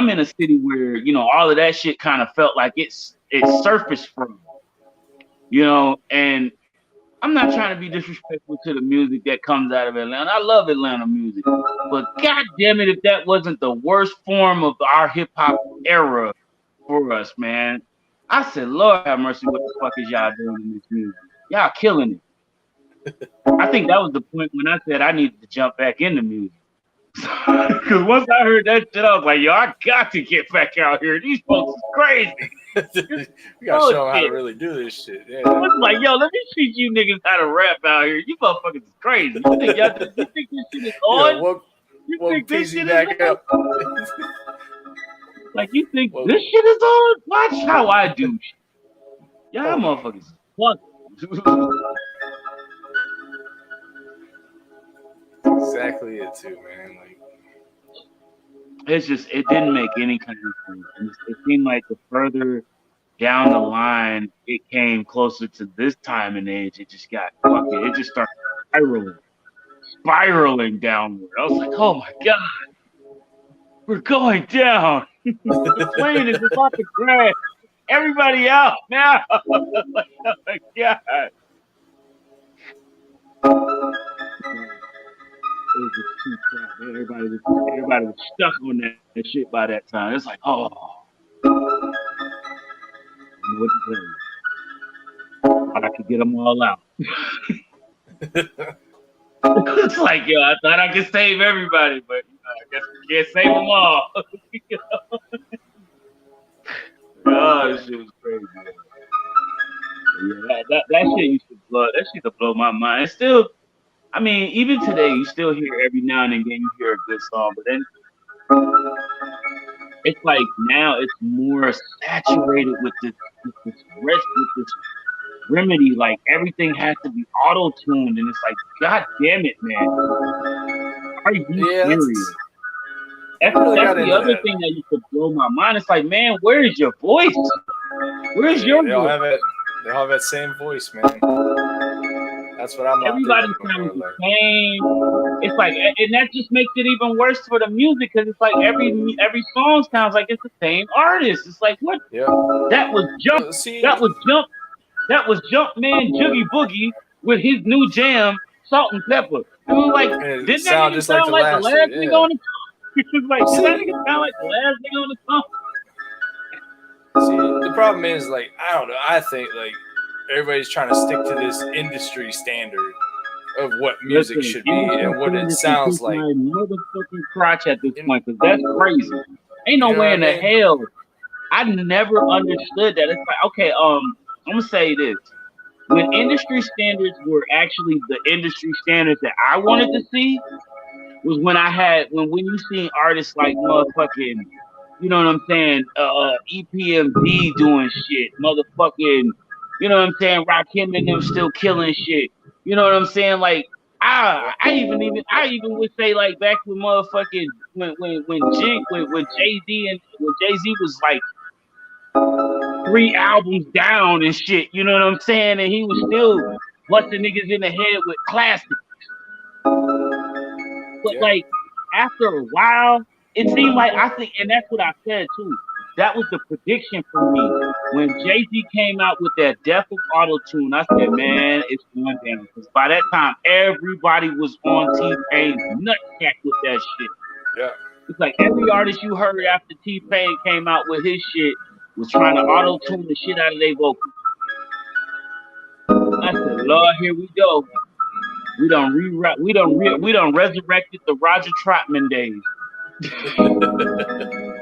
in a city where, you know, all of that shit kind of felt like it's surfaced from, you know, and I'm not trying to be disrespectful to the music that comes out of Atlanta. I love Atlanta music, but god damn it, if that wasn't the worst form of our hip hop era for us, man. I said, Lord have mercy, what the fuck is y'all doing in this music? Y'all killing it. I think that was the point when I said I needed to jump back into music. Because once I heard that shit, I was like, yo, I got to get back out here. These folks is crazy. We gotta show them how to really do this shit. Yeah. I was like, yo, let me teach you niggas how to rap out here. You motherfuckers is crazy. You think this shit is on? Yeah, you think this shit back up? Like, you think this shit is on? Watch how I do shit. Y'all motherfuckers fuck. Exactly it too, man. Like, it's just, it didn't make any kind of sense. And it seemed like the further down the line it came closer to this time and age, it just got fucking, it just started spiraling downward. I was like, oh my God, we're going down. The plane is about to crash. Everybody out now. Like, oh my God. It was just too tough. Everybody was stuck on that shit by that time. It's like, oh, I know what to tell you. Thought I could get them all out. It's like, yo, I thought I could save everybody, but you know, I guess we can't save them all. Oh, this shit was crazy. Yeah, that shit used to blow my mind. It's still, I mean, even today, you still hear every now and again, you hear a good song, but then it's like now it's more saturated with this remedy. Like everything has to be auto-tuned, and it's like, God damn it, man. Are you serious? That's the other thing that used to blow my mind. It's like, man, where is your voice? Where's your voice? They all have that same voice, man. That's what I'm. Everybody sounds the same. It's like, and that just makes it even worse for the music because it's like every song sounds like it's the same artist. It's like, what? Yeah. That was Jump. That was Jumpman Joogie Boogie with his new jam, Salt and Pepper. And I'm like, didn't that nigga sound like the last nigga on the song? It's like, did that nigga sound like the last nigga on the song? See, the problem is, like, I don't know. I think, like, everybody's trying to stick to this industry standard of what music should be and what it sounds like. My motherfucking crotch at this point, because that's crazy. Ain't no way in the hell. I never understood that. It's like, okay, I'm gonna say this. When industry standards were actually the industry standards that I wanted to see, was when you seen artists like motherfucking, you know what I'm saying, EPMD doing shit, motherfucking, you know what I'm saying, Rakim and them still killing shit. You know what I'm saying? Like, I even would say, like, back when motherfucking when Jay-Z was like 3 albums down and shit, you know what I'm saying? And he was still busting niggas in the head with classics. But like after a while, it seemed like, I think, and that's what I said too. That was the prediction for me. When Jay-Z came out with that Death of Auto-Tune, I said, man, it's going down. Because by that time, everybody was on T-Pain's nutsack with that shit. Yeah. It's like every artist you heard after T-Pain came out with his shit was trying to auto-tune the shit out of their vocals. I said, Lord, here we go. We done resurrected the Roger Troutman days.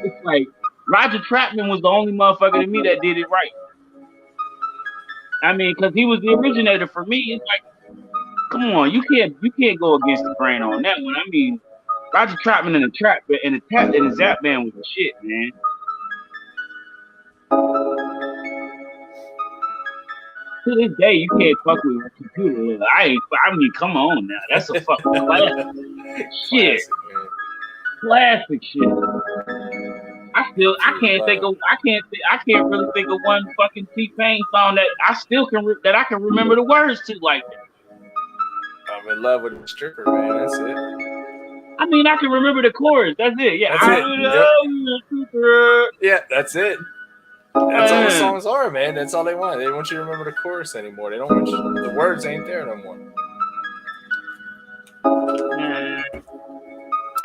It's like Roger Troutman was the only motherfucker to me that did it right. I mean, because he was the originator for me. It's like, come on, you can't go against the grain on that one. I mean, Roger Troutman and the Zap Band was the shit, man. To this day, you can't fuck with a computer. I mean, come on now, that's a fucking classic shit. Classic shit. I can't really think of one fucking T-Pain song that I still can remember the words to like that. I'm in love with a stripper, man. That's it. I mean, I can remember the chorus. That's it. Yeah, that's it. Yeah, that's it. That's all the songs are, man. That's all they want. They want you to remember the chorus anymore. They don't want you. The words ain't there no more.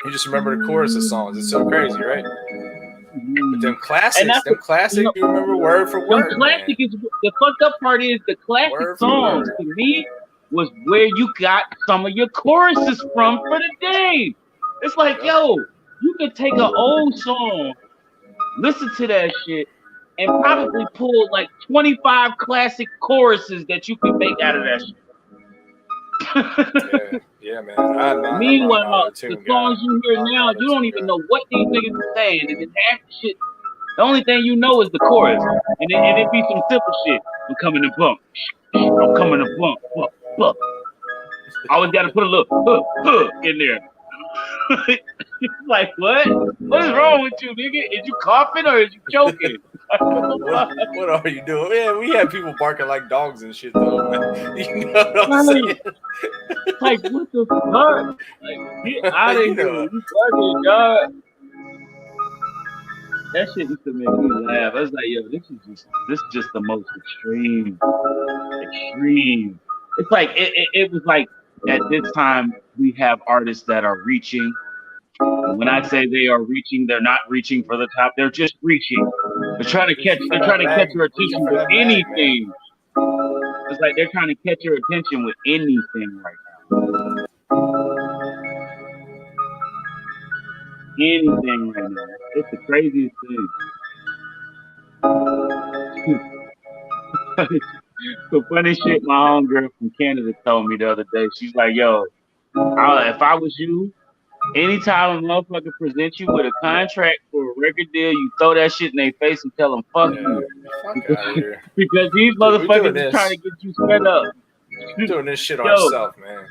You just remember the chorus of songs. It's so crazy, right? But them classics, you remember word for word. Classic is the fucked up part is the classic songs to me was where you got some of your choruses from for the day. It's like, yo, you could take an old song, listen to that shit, and probably pull like 25 classic choruses that you can make out of that shit. Yeah, man. Meanwhile, the songs you hear now, you don't even know what these niggas are saying, and then half the shit, the only thing you know is the chorus, and it be some simple shit. I'm coming to bump. I'm coming to bump. Bump. I always got to put a little in there. Like, what? What is wrong with you, nigga? Is you coughing or is you choking? What are you doing? Man, we had people barking like dogs and shit, though. Man. You know what I'm saying? Like, what the fuck? Like, get out of here. You fucking dog. That shit used to make me laugh. I was like, yo, this is just the most extreme. It's like it was like at this time we have artists that are reaching. When I say they are reaching, they're not reaching for the top. They're just reaching. They're trying to catch your attention with anything. It's like they're trying to catch your attention with anything right now. Anything right now. It's the craziest thing. The funny shit my homegirl from Canada told me the other day. She's like, yo, if I was you, anytime a motherfucker presents you with a contract for a record deal, you throw that shit in their face and tell them, fuck you. Fuck out of here. Because these motherfuckers are trying to get you sped up. We're doing this shit ourselves, man.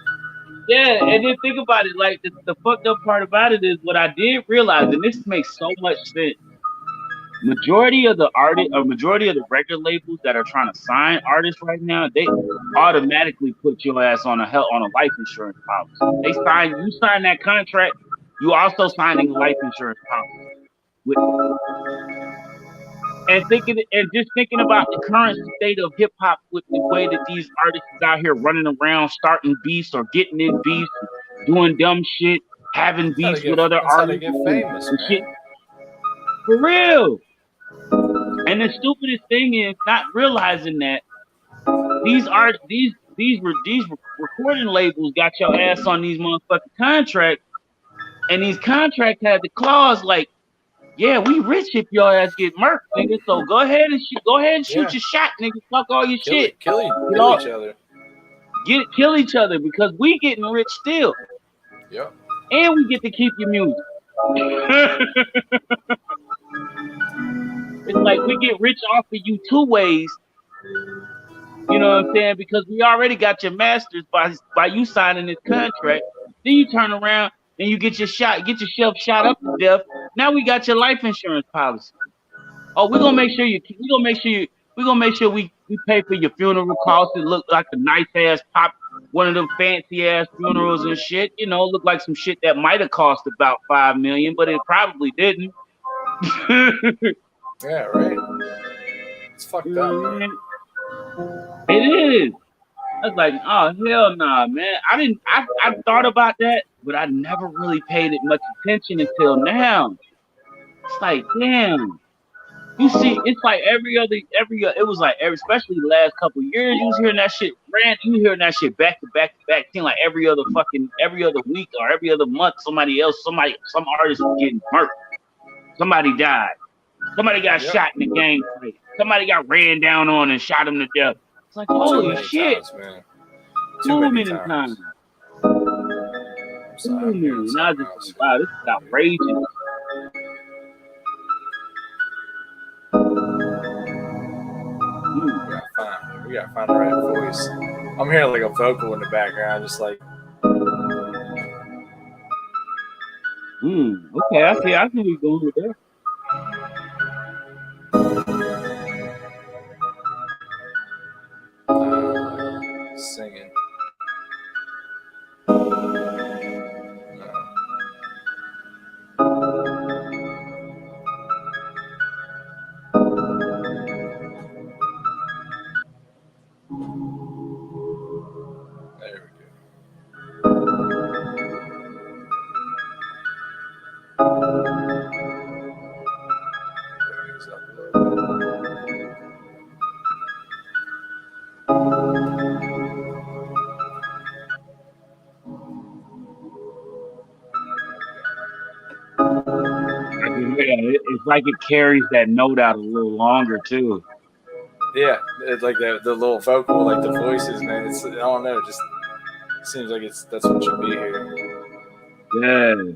Yeah, and then think about it. Like, the fucked up part about it is what I did realize, and this makes so much sense. Majority of the record labels that are trying to sign artists right now, they automatically put your ass on a life insurance policy. You sign that contract, you also signing a life insurance policy. And just thinking about the current state of hip hop with the way that these artists is out here running around, starting beefs or getting in beefs, doing dumb shit, having beefs with other artists. How they get famous, man. Shit. For real. And the stupidest thing is not realizing that these recording labels got your ass on these motherfucking contracts, and these contracts had the clause like, yeah, we rich if your ass get murked, nigga. So go ahead and shoot your shot, nigga. Fuck all your shit. Kill each other. Kill each other because we getting rich still. Yep. And we get to keep your music. It's like we get rich off of you two ways. You know what I'm saying? Because we already got your masters by you signing this contract. Then you turn around and you get yourself shot up to death. Now we got your life insurance policy. Oh, we're gonna make sure we pay for your funeral costs. It look like a nice ass one of them fancy ass funerals and shit. You know, look like some shit that might have cost about $5 million, but it probably didn't. Yeah, right. It's fucked up, man. It is. I was like, oh hell nah, man. I thought about that, but I never really paid it much attention until now. It's like, damn. You see, it's like it was like especially the last couple of years, you was hearing that shit back to back. Seemed like every other week or every other month, some artist was getting murked. Somebody died. Somebody got shot in the gang fight. Somebody got ran down on and shot him to death. It's like, holy shit. Times, man. Too many times. Too many. And I was just like, wow, this is outrageous. We gotta find the right voice. I'm hearing like a vocal in the background, just like. Okay, I see where you're going with that. Singing. There we go. Brings up a little It's like it carries that note out a little longer too. Yeah, it's like the little vocal, like the voices, man. It's, I don't know, just seems like that's what should be here. Yeah.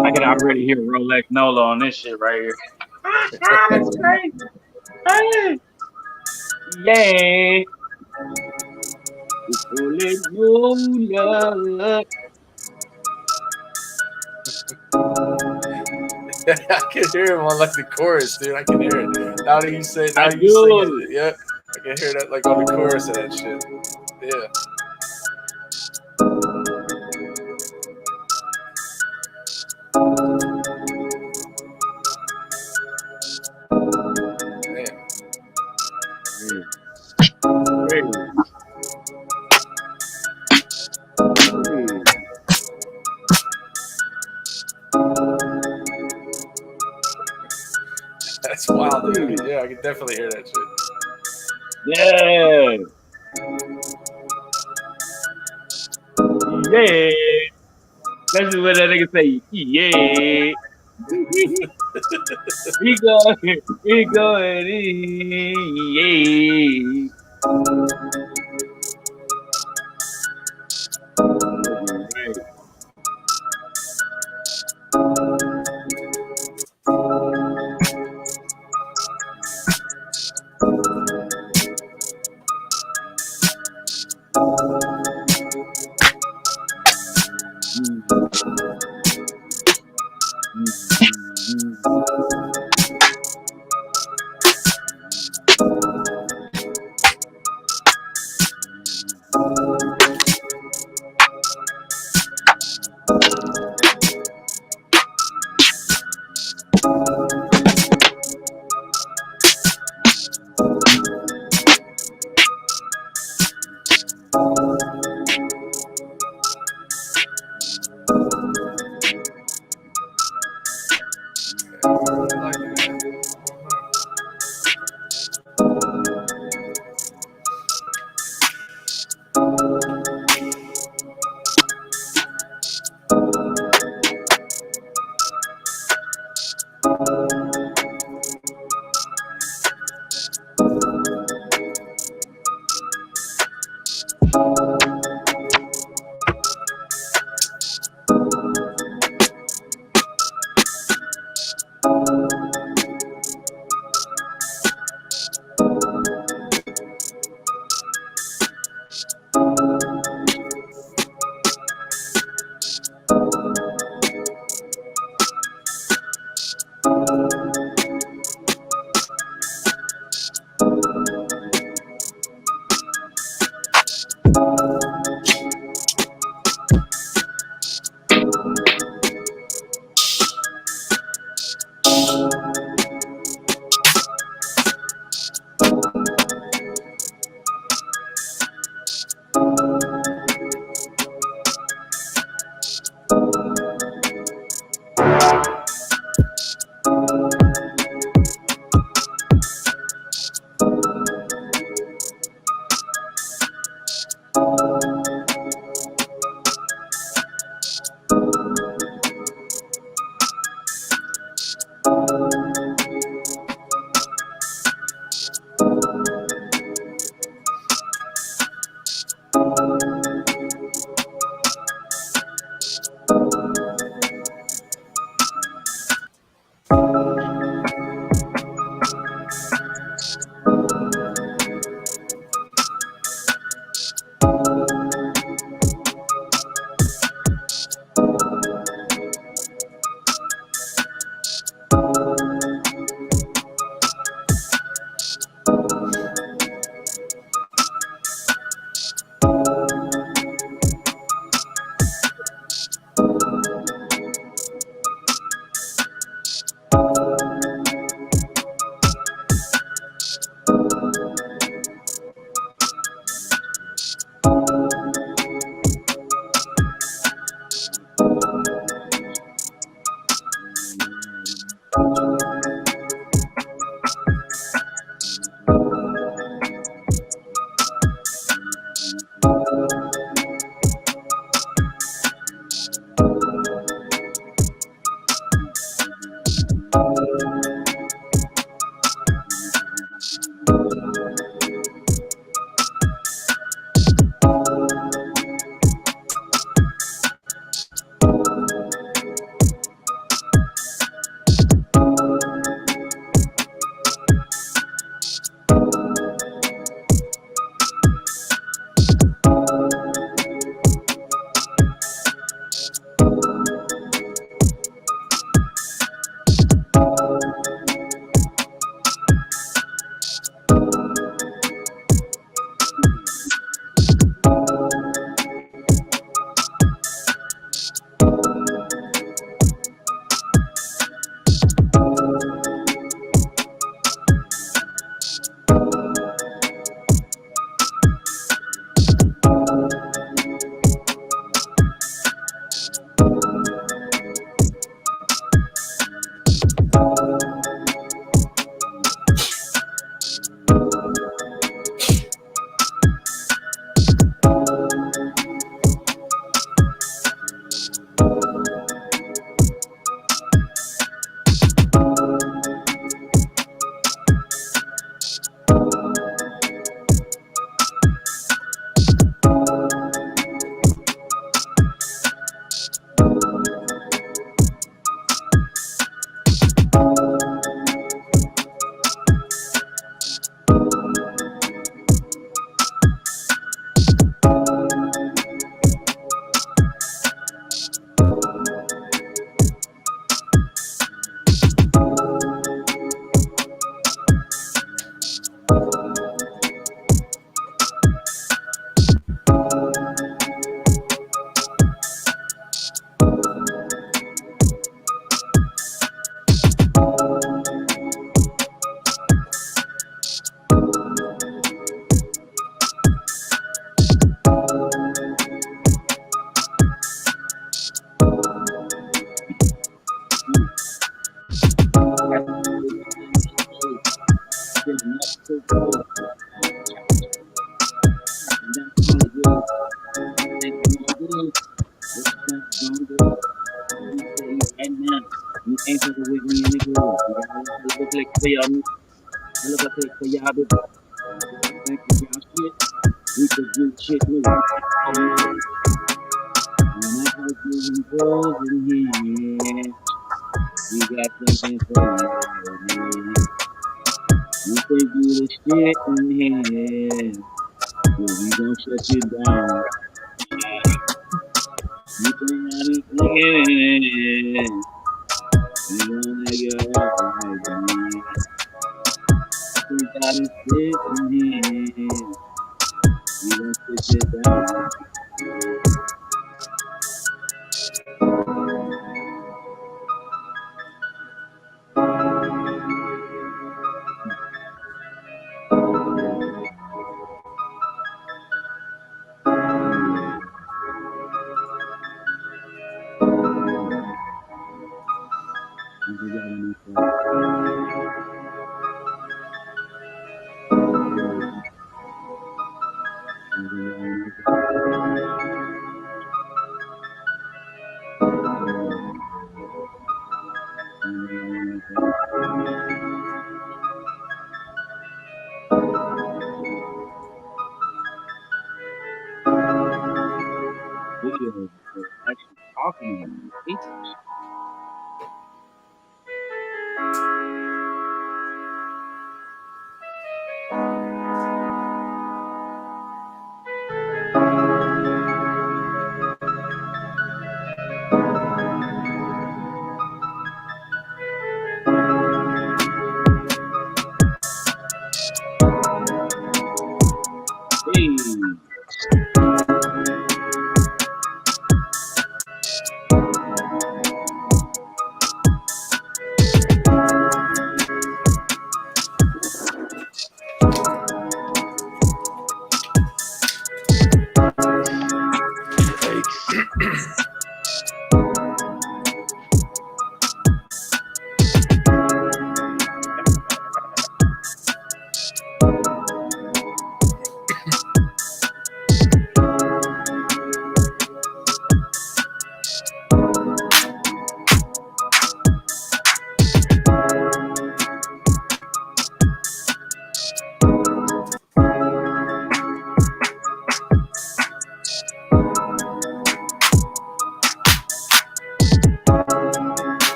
I can already hear Rolex Nola on this shit right here. That's great. Hey. Yeah. Rolex Nola. I can hear him on like the chorus, dude. I can hear it. Now that you say it, now I you sing do. it. Yeah, I can hear that like on the chorus of that shit. Yeah. That's wild, dude. Yeah, I can definitely hear that shit. Yeah. Yeah. That's what that nigga say. Yeah. He going in. Yeah.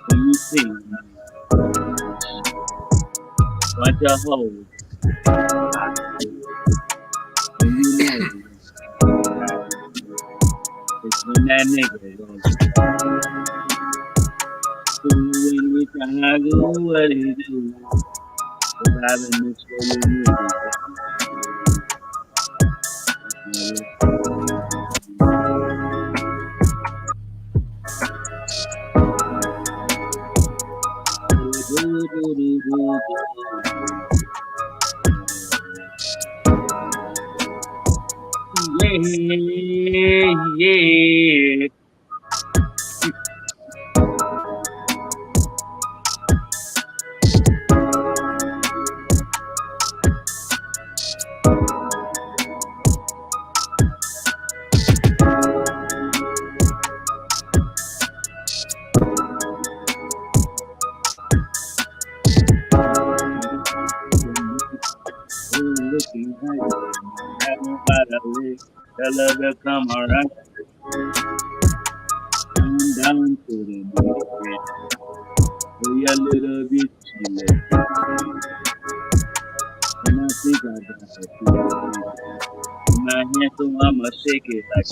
When you see bunch of hoes, when you know it's when that nigga goes. When we tryna do what he do, we're having this for your yeah. Looking right, having by the way, tell her to come around. Come down to the bed, for your little bit she left. And I think I got her in my hand, so I'ma shake it like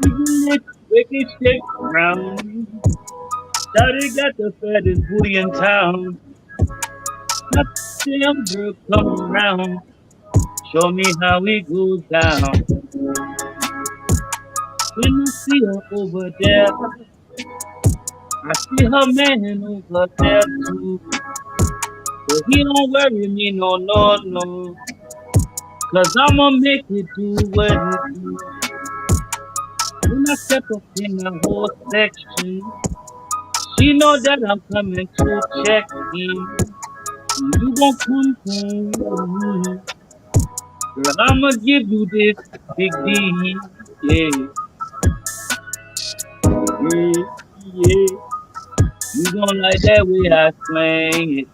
you can wicked shake around. Shawty got the fattest booty in town. Not damn girl come around. Show me how it goes down. When I see her over there, I see her man over there too. But he don't worry me, no. Cause I'ma make it do what it do. When I step up in the whole section, she know that I'm coming to check in. You gon' come home. Girl, I'ma give you this big D, yeah. You gon' like that way I swing it.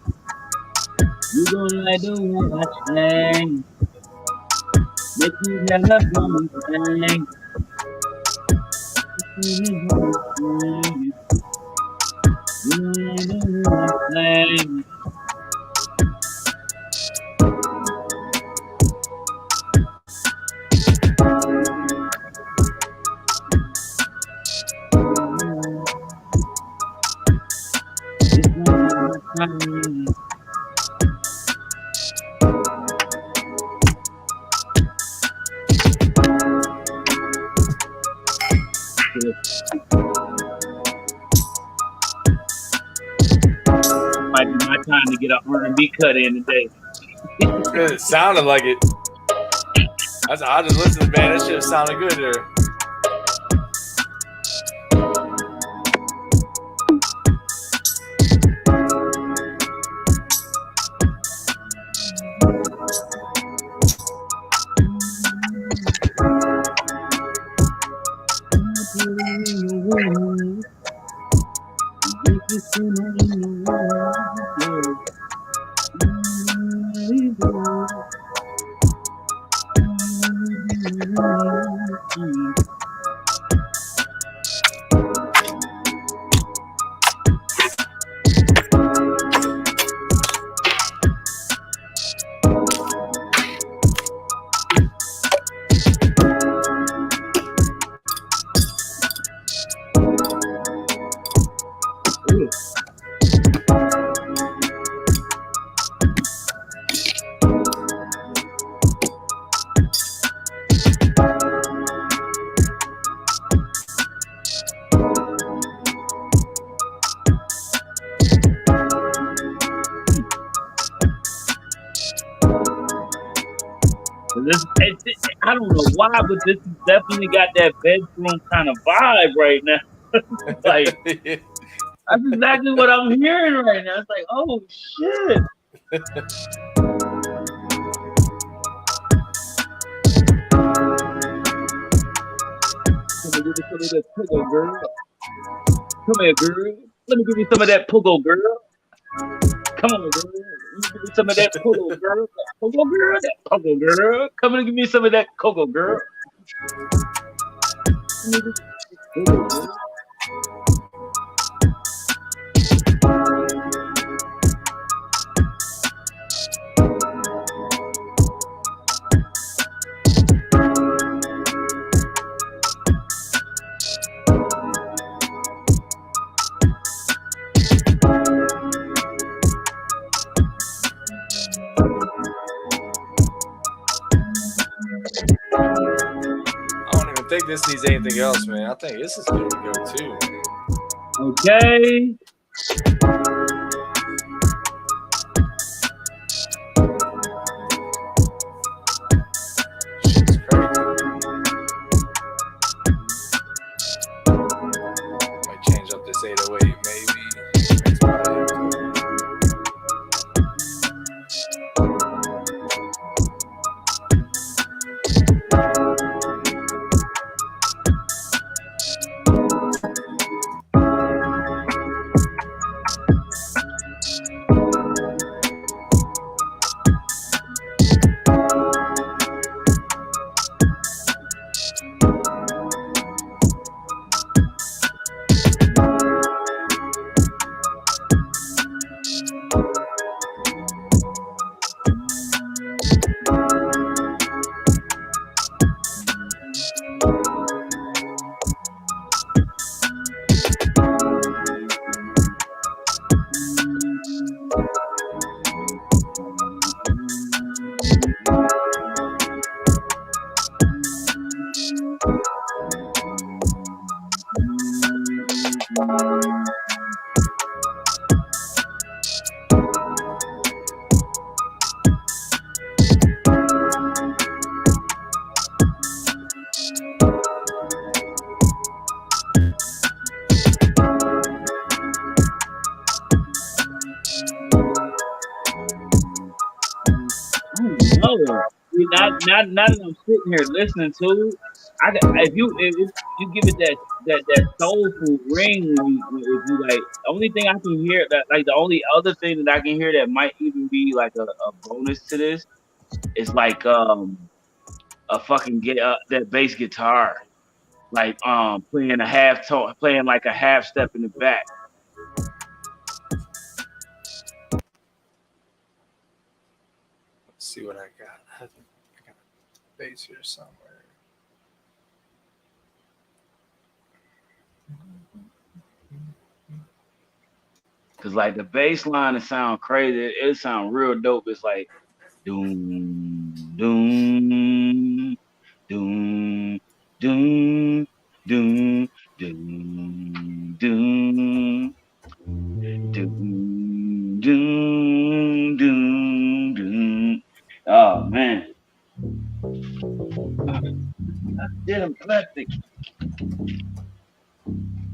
You gon' like the way I slang it. Make you have a woman slang it. You gon' like the way I slang it. Might be my time to get an R&B cut in today. It sounded like it. I just listened, man. That shit sounded good there. I don't know why, but this has definitely got that bedroom kind of vibe right now. Like, that's exactly what I'm hearing right now. It's like, oh shit. Come and give me some of that pogo, girl. Come here, girl. Let me give you some of that pogo, girl. Come on, girl. Let me give you some of that pogo, girl. That pogo, girl. That pogo, girl. Come and give me some of that cocoa, girl. Pogo, girl. I don't even think this needs anything else, man. I think this is good to go too. Okay. Shit's crazy. Might change up this 808 maybe. That's about it. Oh, see, now that I'm sitting here listening to it, if you give it that soulful ring if you like, the only thing I can hear that like the only other thing that I can hear that might even be like a bonus to this is like a fucking that bass guitar like playing playing like a half step in the back. Let's see what I got. I got a bass here somewhere. Cause like the bass line, it sound crazy. It sound real dope. It's like doom, doom, doom, doom, doom, doom, doom, doom, doom, doom, doom. Oh man. Damn plastic.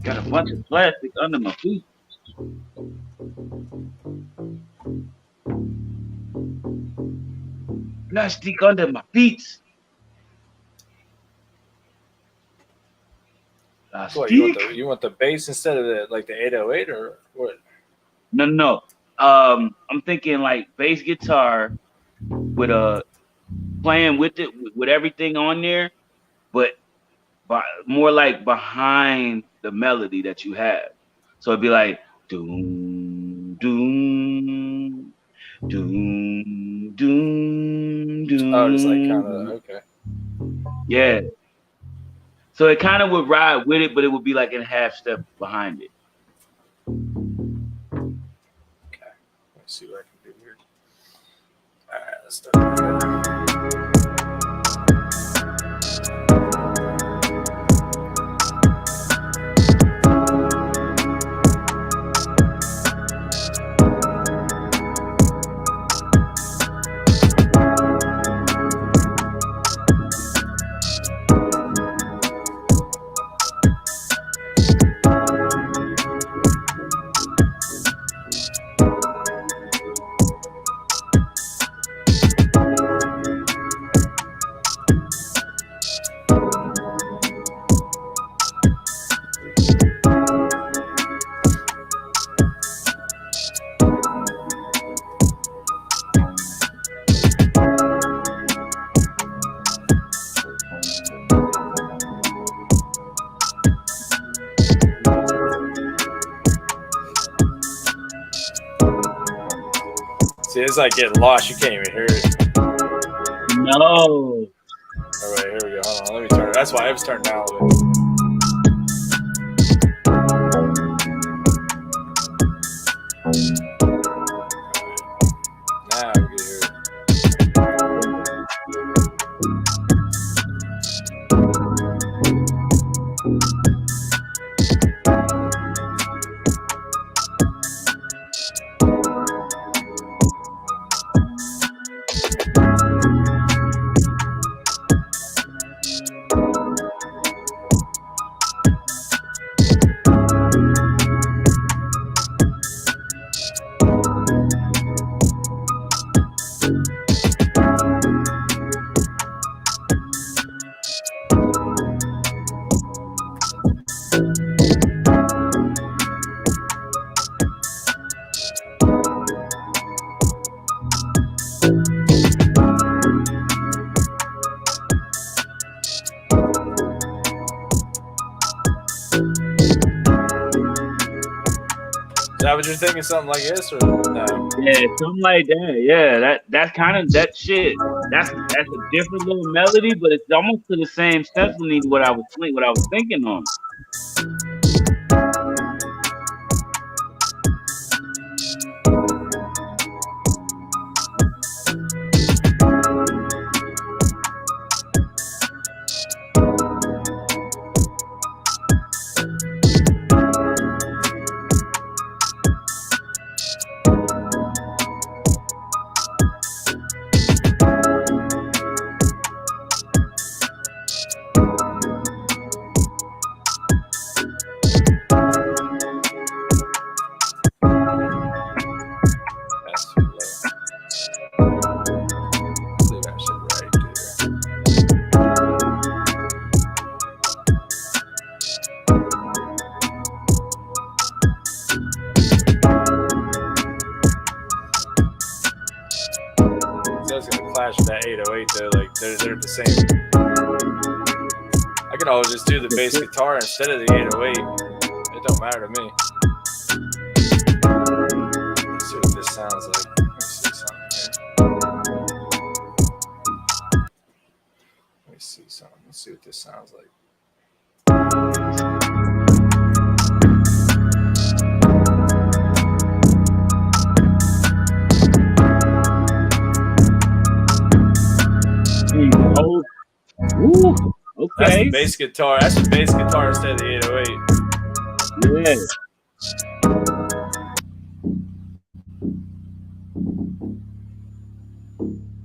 Got a bunch of plastic under my feet. Plastic under my feet. What, you want the bass instead of the 808 or what? No. I'm thinking like bass guitar with playing with it with everything on there, but more like behind the melody that you have. So it'd be like doom, doom, doom, doom, doom. Oh, just like kind of okay. Yeah. So it kind of would ride with it, but it would be like in half step behind it. Okay. Let's see what I can do here. All right, let's start. See, it's like getting lost. You can't even hear it. No. All right, here we go. Hold on, let me turn it. That's why I was turned down a little bit. Now we can hear it. Is that what you're thinking? Something like this, or no? Yeah, something like that. Yeah, that's kind of that shit. That's a different little melody, but it's almost to the same symphony what I was thinking on. That's too low. Leave that shit right there. That's gonna clash with that 808 though. Like they're the same. I could always just do the bass guitar instead of the 808. It don't matter to me. Let's see what this sounds like. Let me see something here. Let me see something. Let's see what this sounds like. Oh, ooh, That's okay. the bass guitar. That's the bass guitar instead of the 808. Yeah.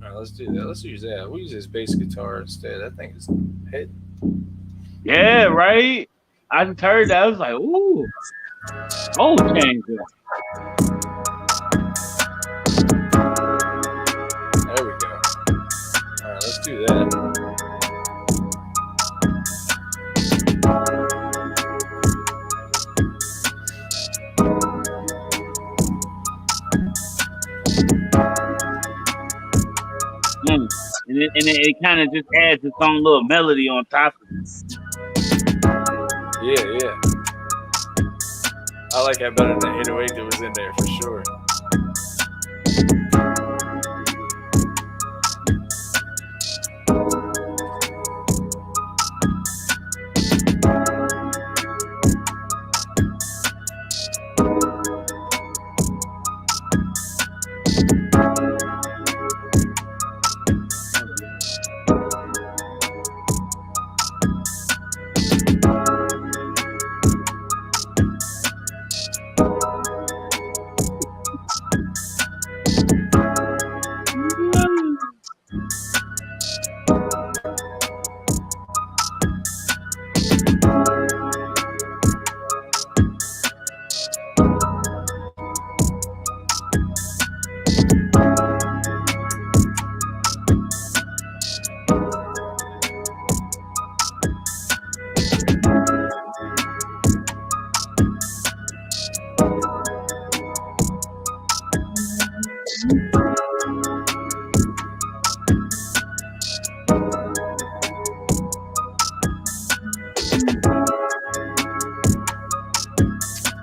All right, let's do that. Let's use that. We'll use this bass guitar instead. That thing is hit. Yeah, right. I just heard that. I was like, ooh. Oh, changer. There we go. All right, let's do that. And it kind of just adds its own little melody on top of it. Yeah. I like that better than the 808 that was in there for sure.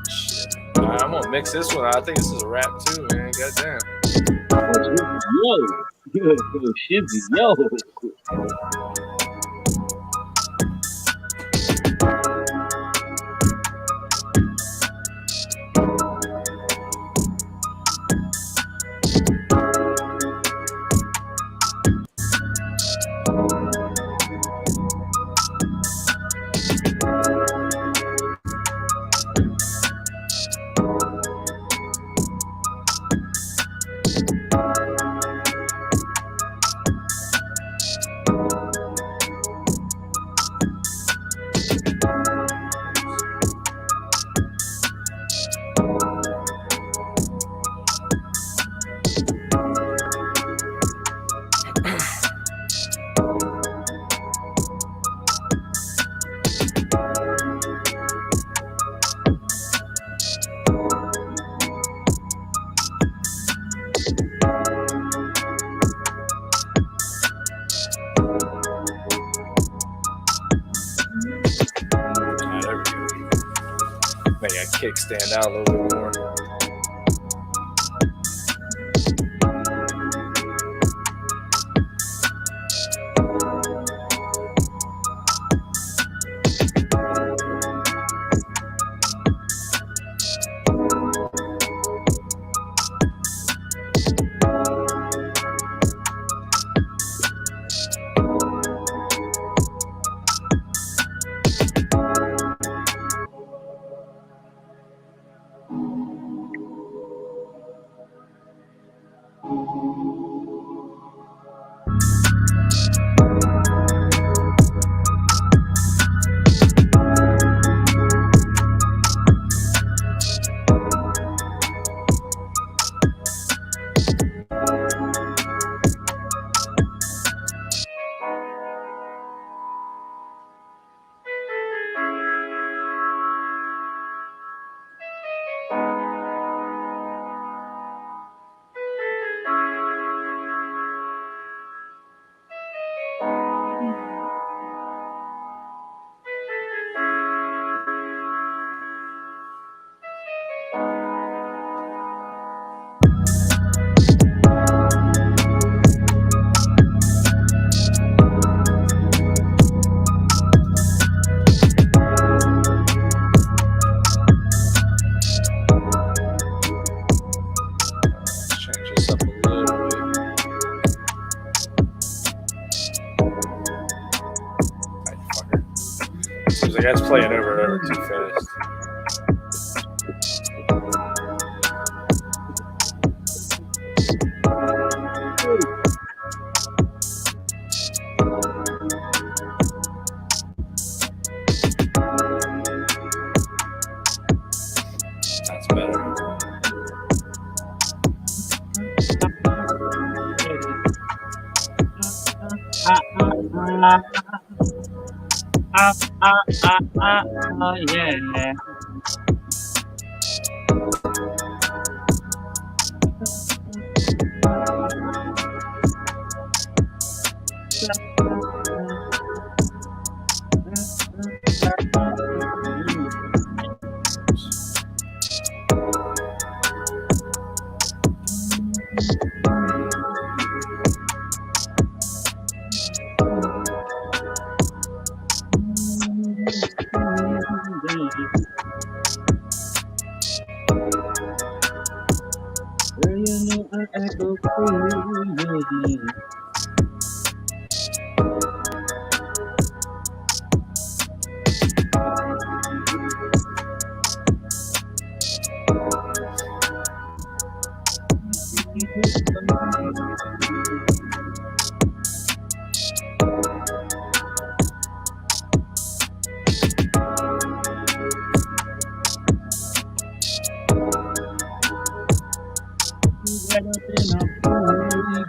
Shit. All right, I'm gonna mix this one. I think this is a rap too, man. Goddamn. Yo, Shizzy, yo. Make that kick stand out a little bit more. The guy's playing over too fast. That's better.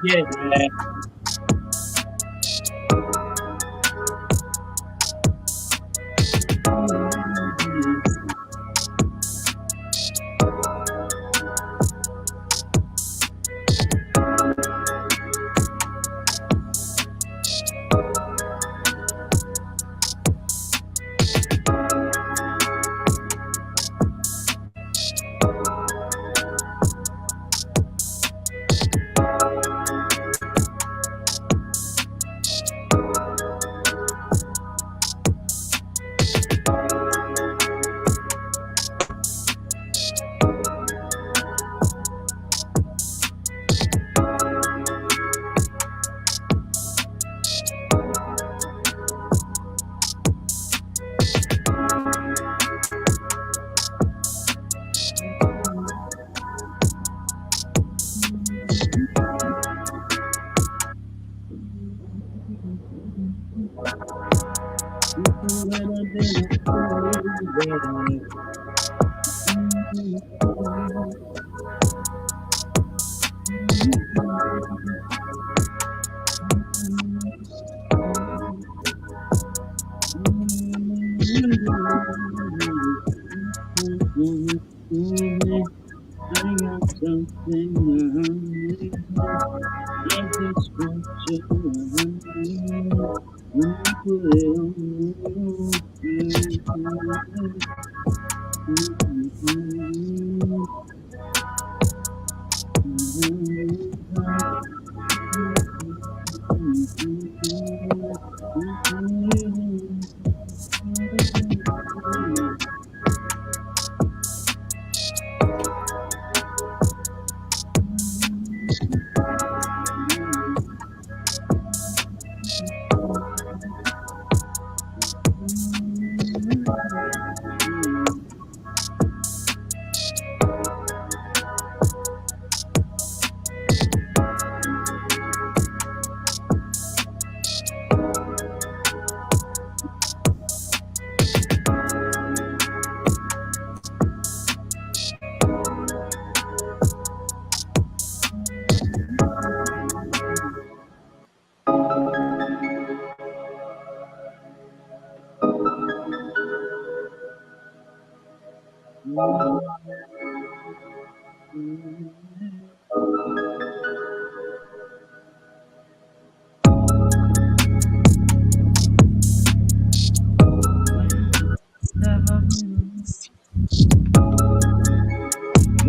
Yeah. Yeah. You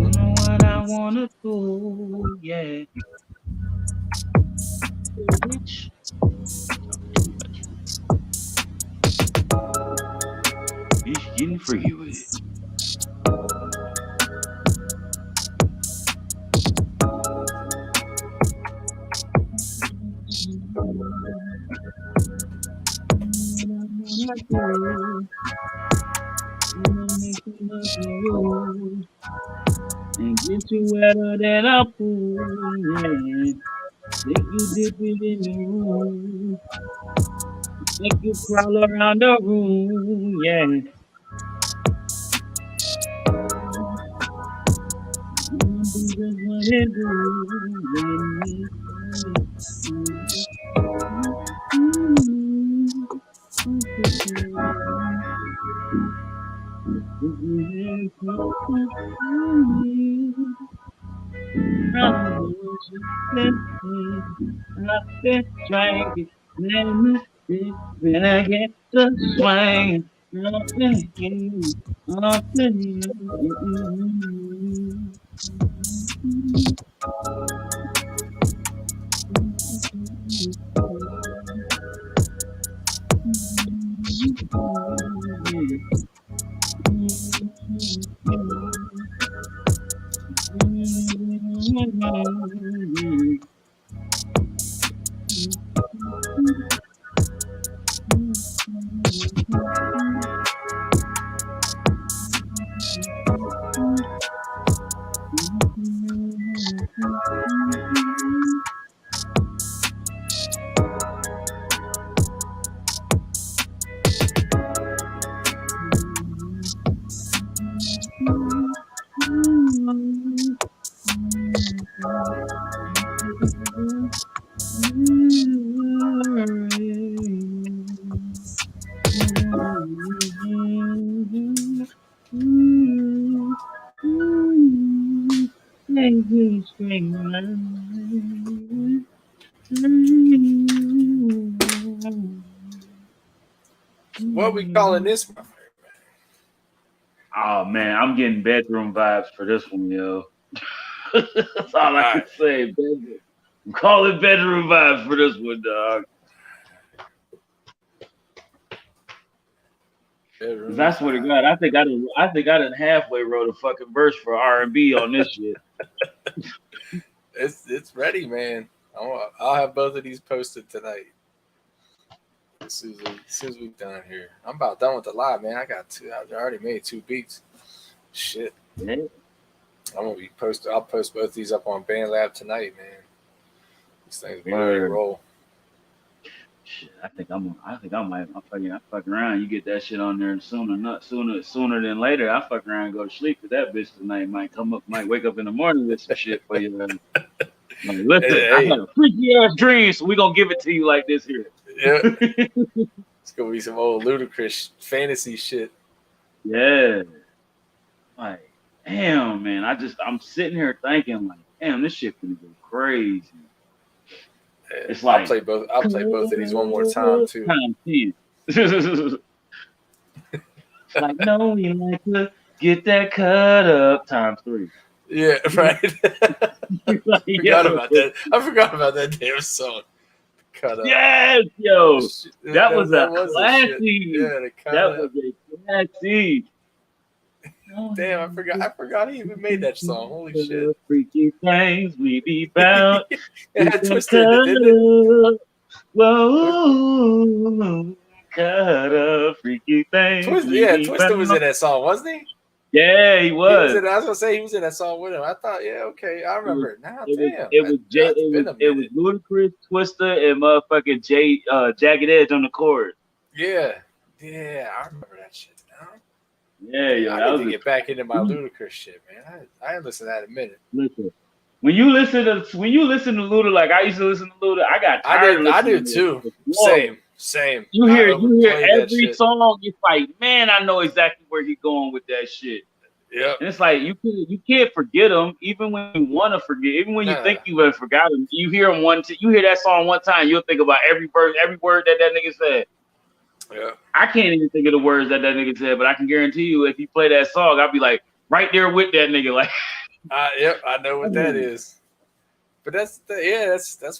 know what I wanna do, yeah. Bitch. Bitch getting freaky with it. And get you wetter than a pool, yeah. Make you dip it in the room. Make you crawl around the room, yeah. Just what it do, I've been drinking, when I get the swing, I've been What are we calling this, my friend? Oh man, I'm getting bedroom vibes for this one, yo. That's all I can say. Bedroom. I'm calling bedroom vibes for this one, dog. Cause I swear to God, I think I done halfway wrote a fucking verse for R&B on this shit. It's ready, man. I'll have both of these posted tonight. As soon as we're done here. I'm about done with the live, man. I already made 2 beats. Shit. Yeah. I'm gonna be posted. I'll post both these up on BandLab tonight, man. These things be ready to roll. Shit, I think I might. I'm fucking around. You get that shit on there sooner than later. I fuck around and go to sleep. Cause that bitch tonight might wake up in the morning with some shit for you. Like, listen, I had a freaky ass dream, so we gonna give it to you like this here. Yeah, it's gonna be some old ludicrous fantasy shit. Yeah, like, damn, man. I'm sitting here thinking, like, damn, this shit gonna go crazy. It's like I'll play both of these one more time too. Time 10. It's like, no, we like to get that cut up times 3. Yeah, right. Like, I forgot about that damn song. Cut up. Yes, yo. That was a classic. Yeah, that was a classic. Damn, I forgot he even made that song. Holy shit. Freaky things we be bound. It had Twister in it, didn't it? Whoa, cut up, freaky things. Twister was in that song, wasn't he? Yeah, he was. I was gonna say he was in that song with him. I thought, yeah, okay, I remember it now. Damn, it was Ludacris, Twister, and motherfucking Jagged Edge on the chorus. Yeah, I remember that shit now. Yeah, I need to get back into my Ludacris shit, man. I ain't listened to that in a minute. Listen, when you listen to Luda, like I used to listen to Luda, I got tired. I do too. Same. You hear every song. It's like, man, I know exactly where he's going with that shit. Yeah, and it's like you can't forget him, even when you want to forget. Even when you think you have forgotten, you hear him you hear that song one time, you'll think about every word that nigga said. Yeah, I can't even think of the words that nigga said, but I can guarantee you, if you play that song, I'll be like right there with that nigga. Like, yep, I know what that is. But that's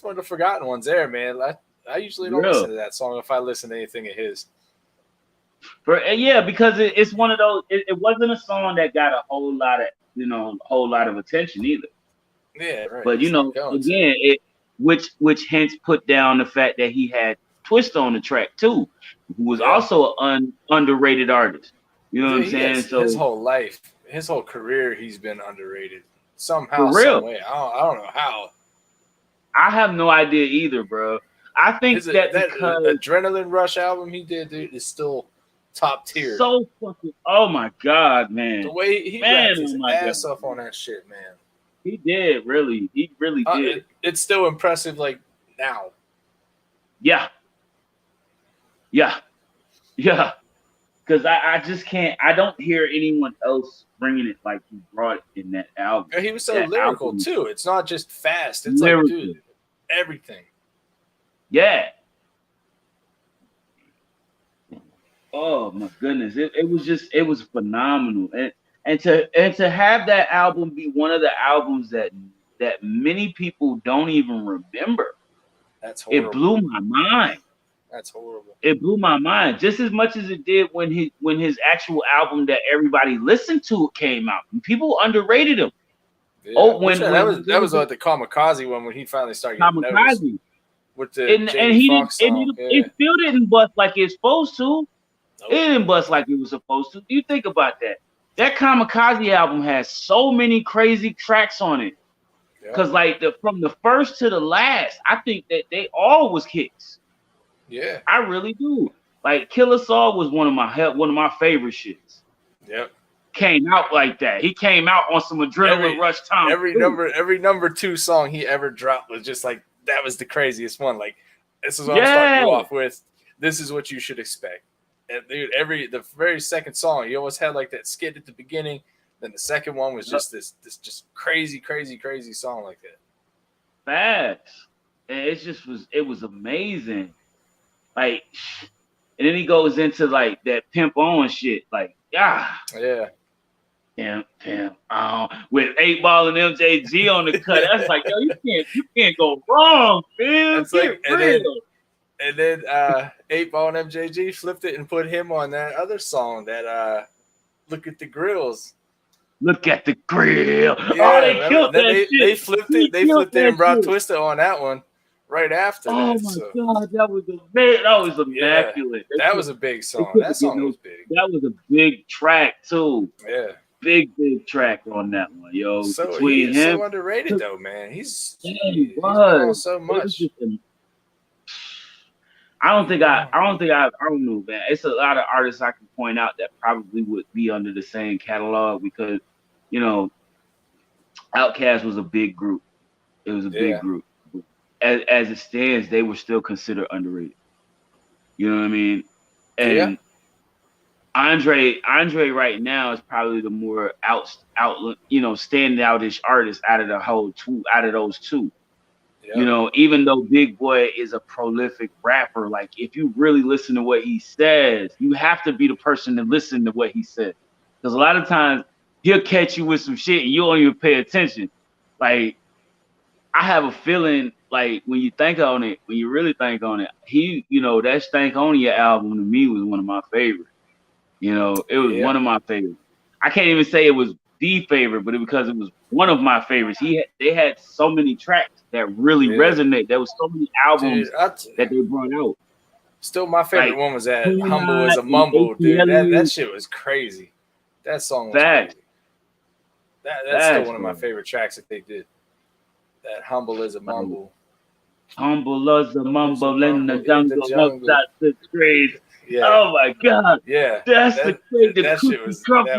one of the forgotten ones there, man. I usually don't listen to that song if I listen to anything of his. Because it's one of those. It wasn't a song that got a whole lot of attention either. Yeah, right. But again, which hence put down the fact that he had Twist on the track too, who was also an underrated artist. You know what I'm saying? So his whole life, his whole career, he's been underrated somehow, some way. I don't know how. I have no idea either, bro. I think that because Adrenaline Rush album he did, dude, is still top tier. So fucking, oh my god, man! The way he rapped his ass off on that shit, man. He did, really. He really did. It's still impressive, like now. Yeah. Because I just can't. I don't hear anyone else bringing it like he brought it in that album. He was so lyrical too. It's not just fast. It's lyrical. Like, dude, everything. Yeah. Oh my goodness! It was phenomenal, and to have that album be one of the albums that many people don't even remember. That's horrible. It blew my mind. That's horrible. It blew my mind just as much as it did when his actual album that everybody listened to came out. People underrated him. Yeah. That was like the Kamikaze one when he finally started getting noticed. With the it still didn't bust like it's supposed to. Nope. It didn't bust like it was supposed to. You think about that. That Kamikaze album has so many crazy tracks on it. Because from the first to the last, I think that they all was hits. Yeah, I really do. Like Killer Saw was one of my favorite shits. Yep. Came out like that. He came out on some Adrenaline Rush time. Every number 2 song he ever dropped was just like, that was the craziest one. Like, this is what I'm starting you off with. This is what you should expect. And dude, the very second song, he always had like that skit at the beginning. Then the second one was just this just crazy song like that. Facts. And it was amazing. Like, and then he goes into like that Pimp On shit. Like, yeah. With 8 Ball and MJG on the cut. That's like, yo, you can't go wrong, man. And then 8 Ball and MJG flipped it and put him on that other song that Look at the Grills. Look at the grill. Yeah, they killed that shit. They flipped it and brought Twista on that one right after that. Oh my god, that was immaculate. Yeah, that was a big song. That song was big. That was a big track too. Yeah. Big track on that one, yo. So between he's him, so underrated though, man. He's was so much. I don't know, man. It's a lot of artists I can point out that probably would be under the same catalog because, you know, Outkast was a big group. It was a big group. As it stands, they were still considered underrated. You know what I mean? And Andre right now is probably the more standoutish artist out of those two. Yep. You know, even though Big Boy is a prolific rapper, like if you really listen to what he says, you have to be the person to listen to what he says. Because a lot of times he'll catch you with some shit and you don't even pay attention. Like, I have a feeling like when you really think on it, that Stankonia album to me was one of my favorites. You know, it was one of my favorites. I can't even say it was the favorite, but because it was one of my favorites. They had so many tracks that really resonate. There was so many albums that they brought out. Still, my favorite one was that "Humble as a Mumble," dude. That shit was crazy. That song was crazy. That's still one of my favorite tracks that they did. That "Humble as a Mumble." Humble as a mumble in the jungle. That's the grade. Yeah. Oh my God. Yeah. That's the crazy. That shit was crazy.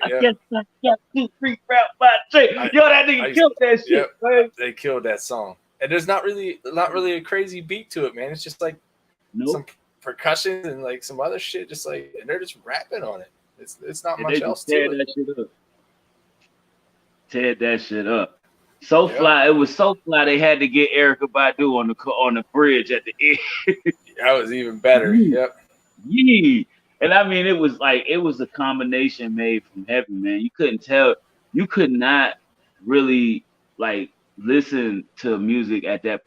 I guess I got 2, 3 rap by Jay. Yo, that nigga killed that shit. Yep. They killed that song. And there's not really a crazy beat to it, man. It's just like some percussion and like some other shit. Just like, and they're just rapping on it. It's not much else to it. Tear that shit up. So fly. It was so fly. They had to get Erykah Badu on the bridge at the end. That was even better. Yep. Yeah. And I mean, it was a combination made from heaven, man. You could not really like listen to music at that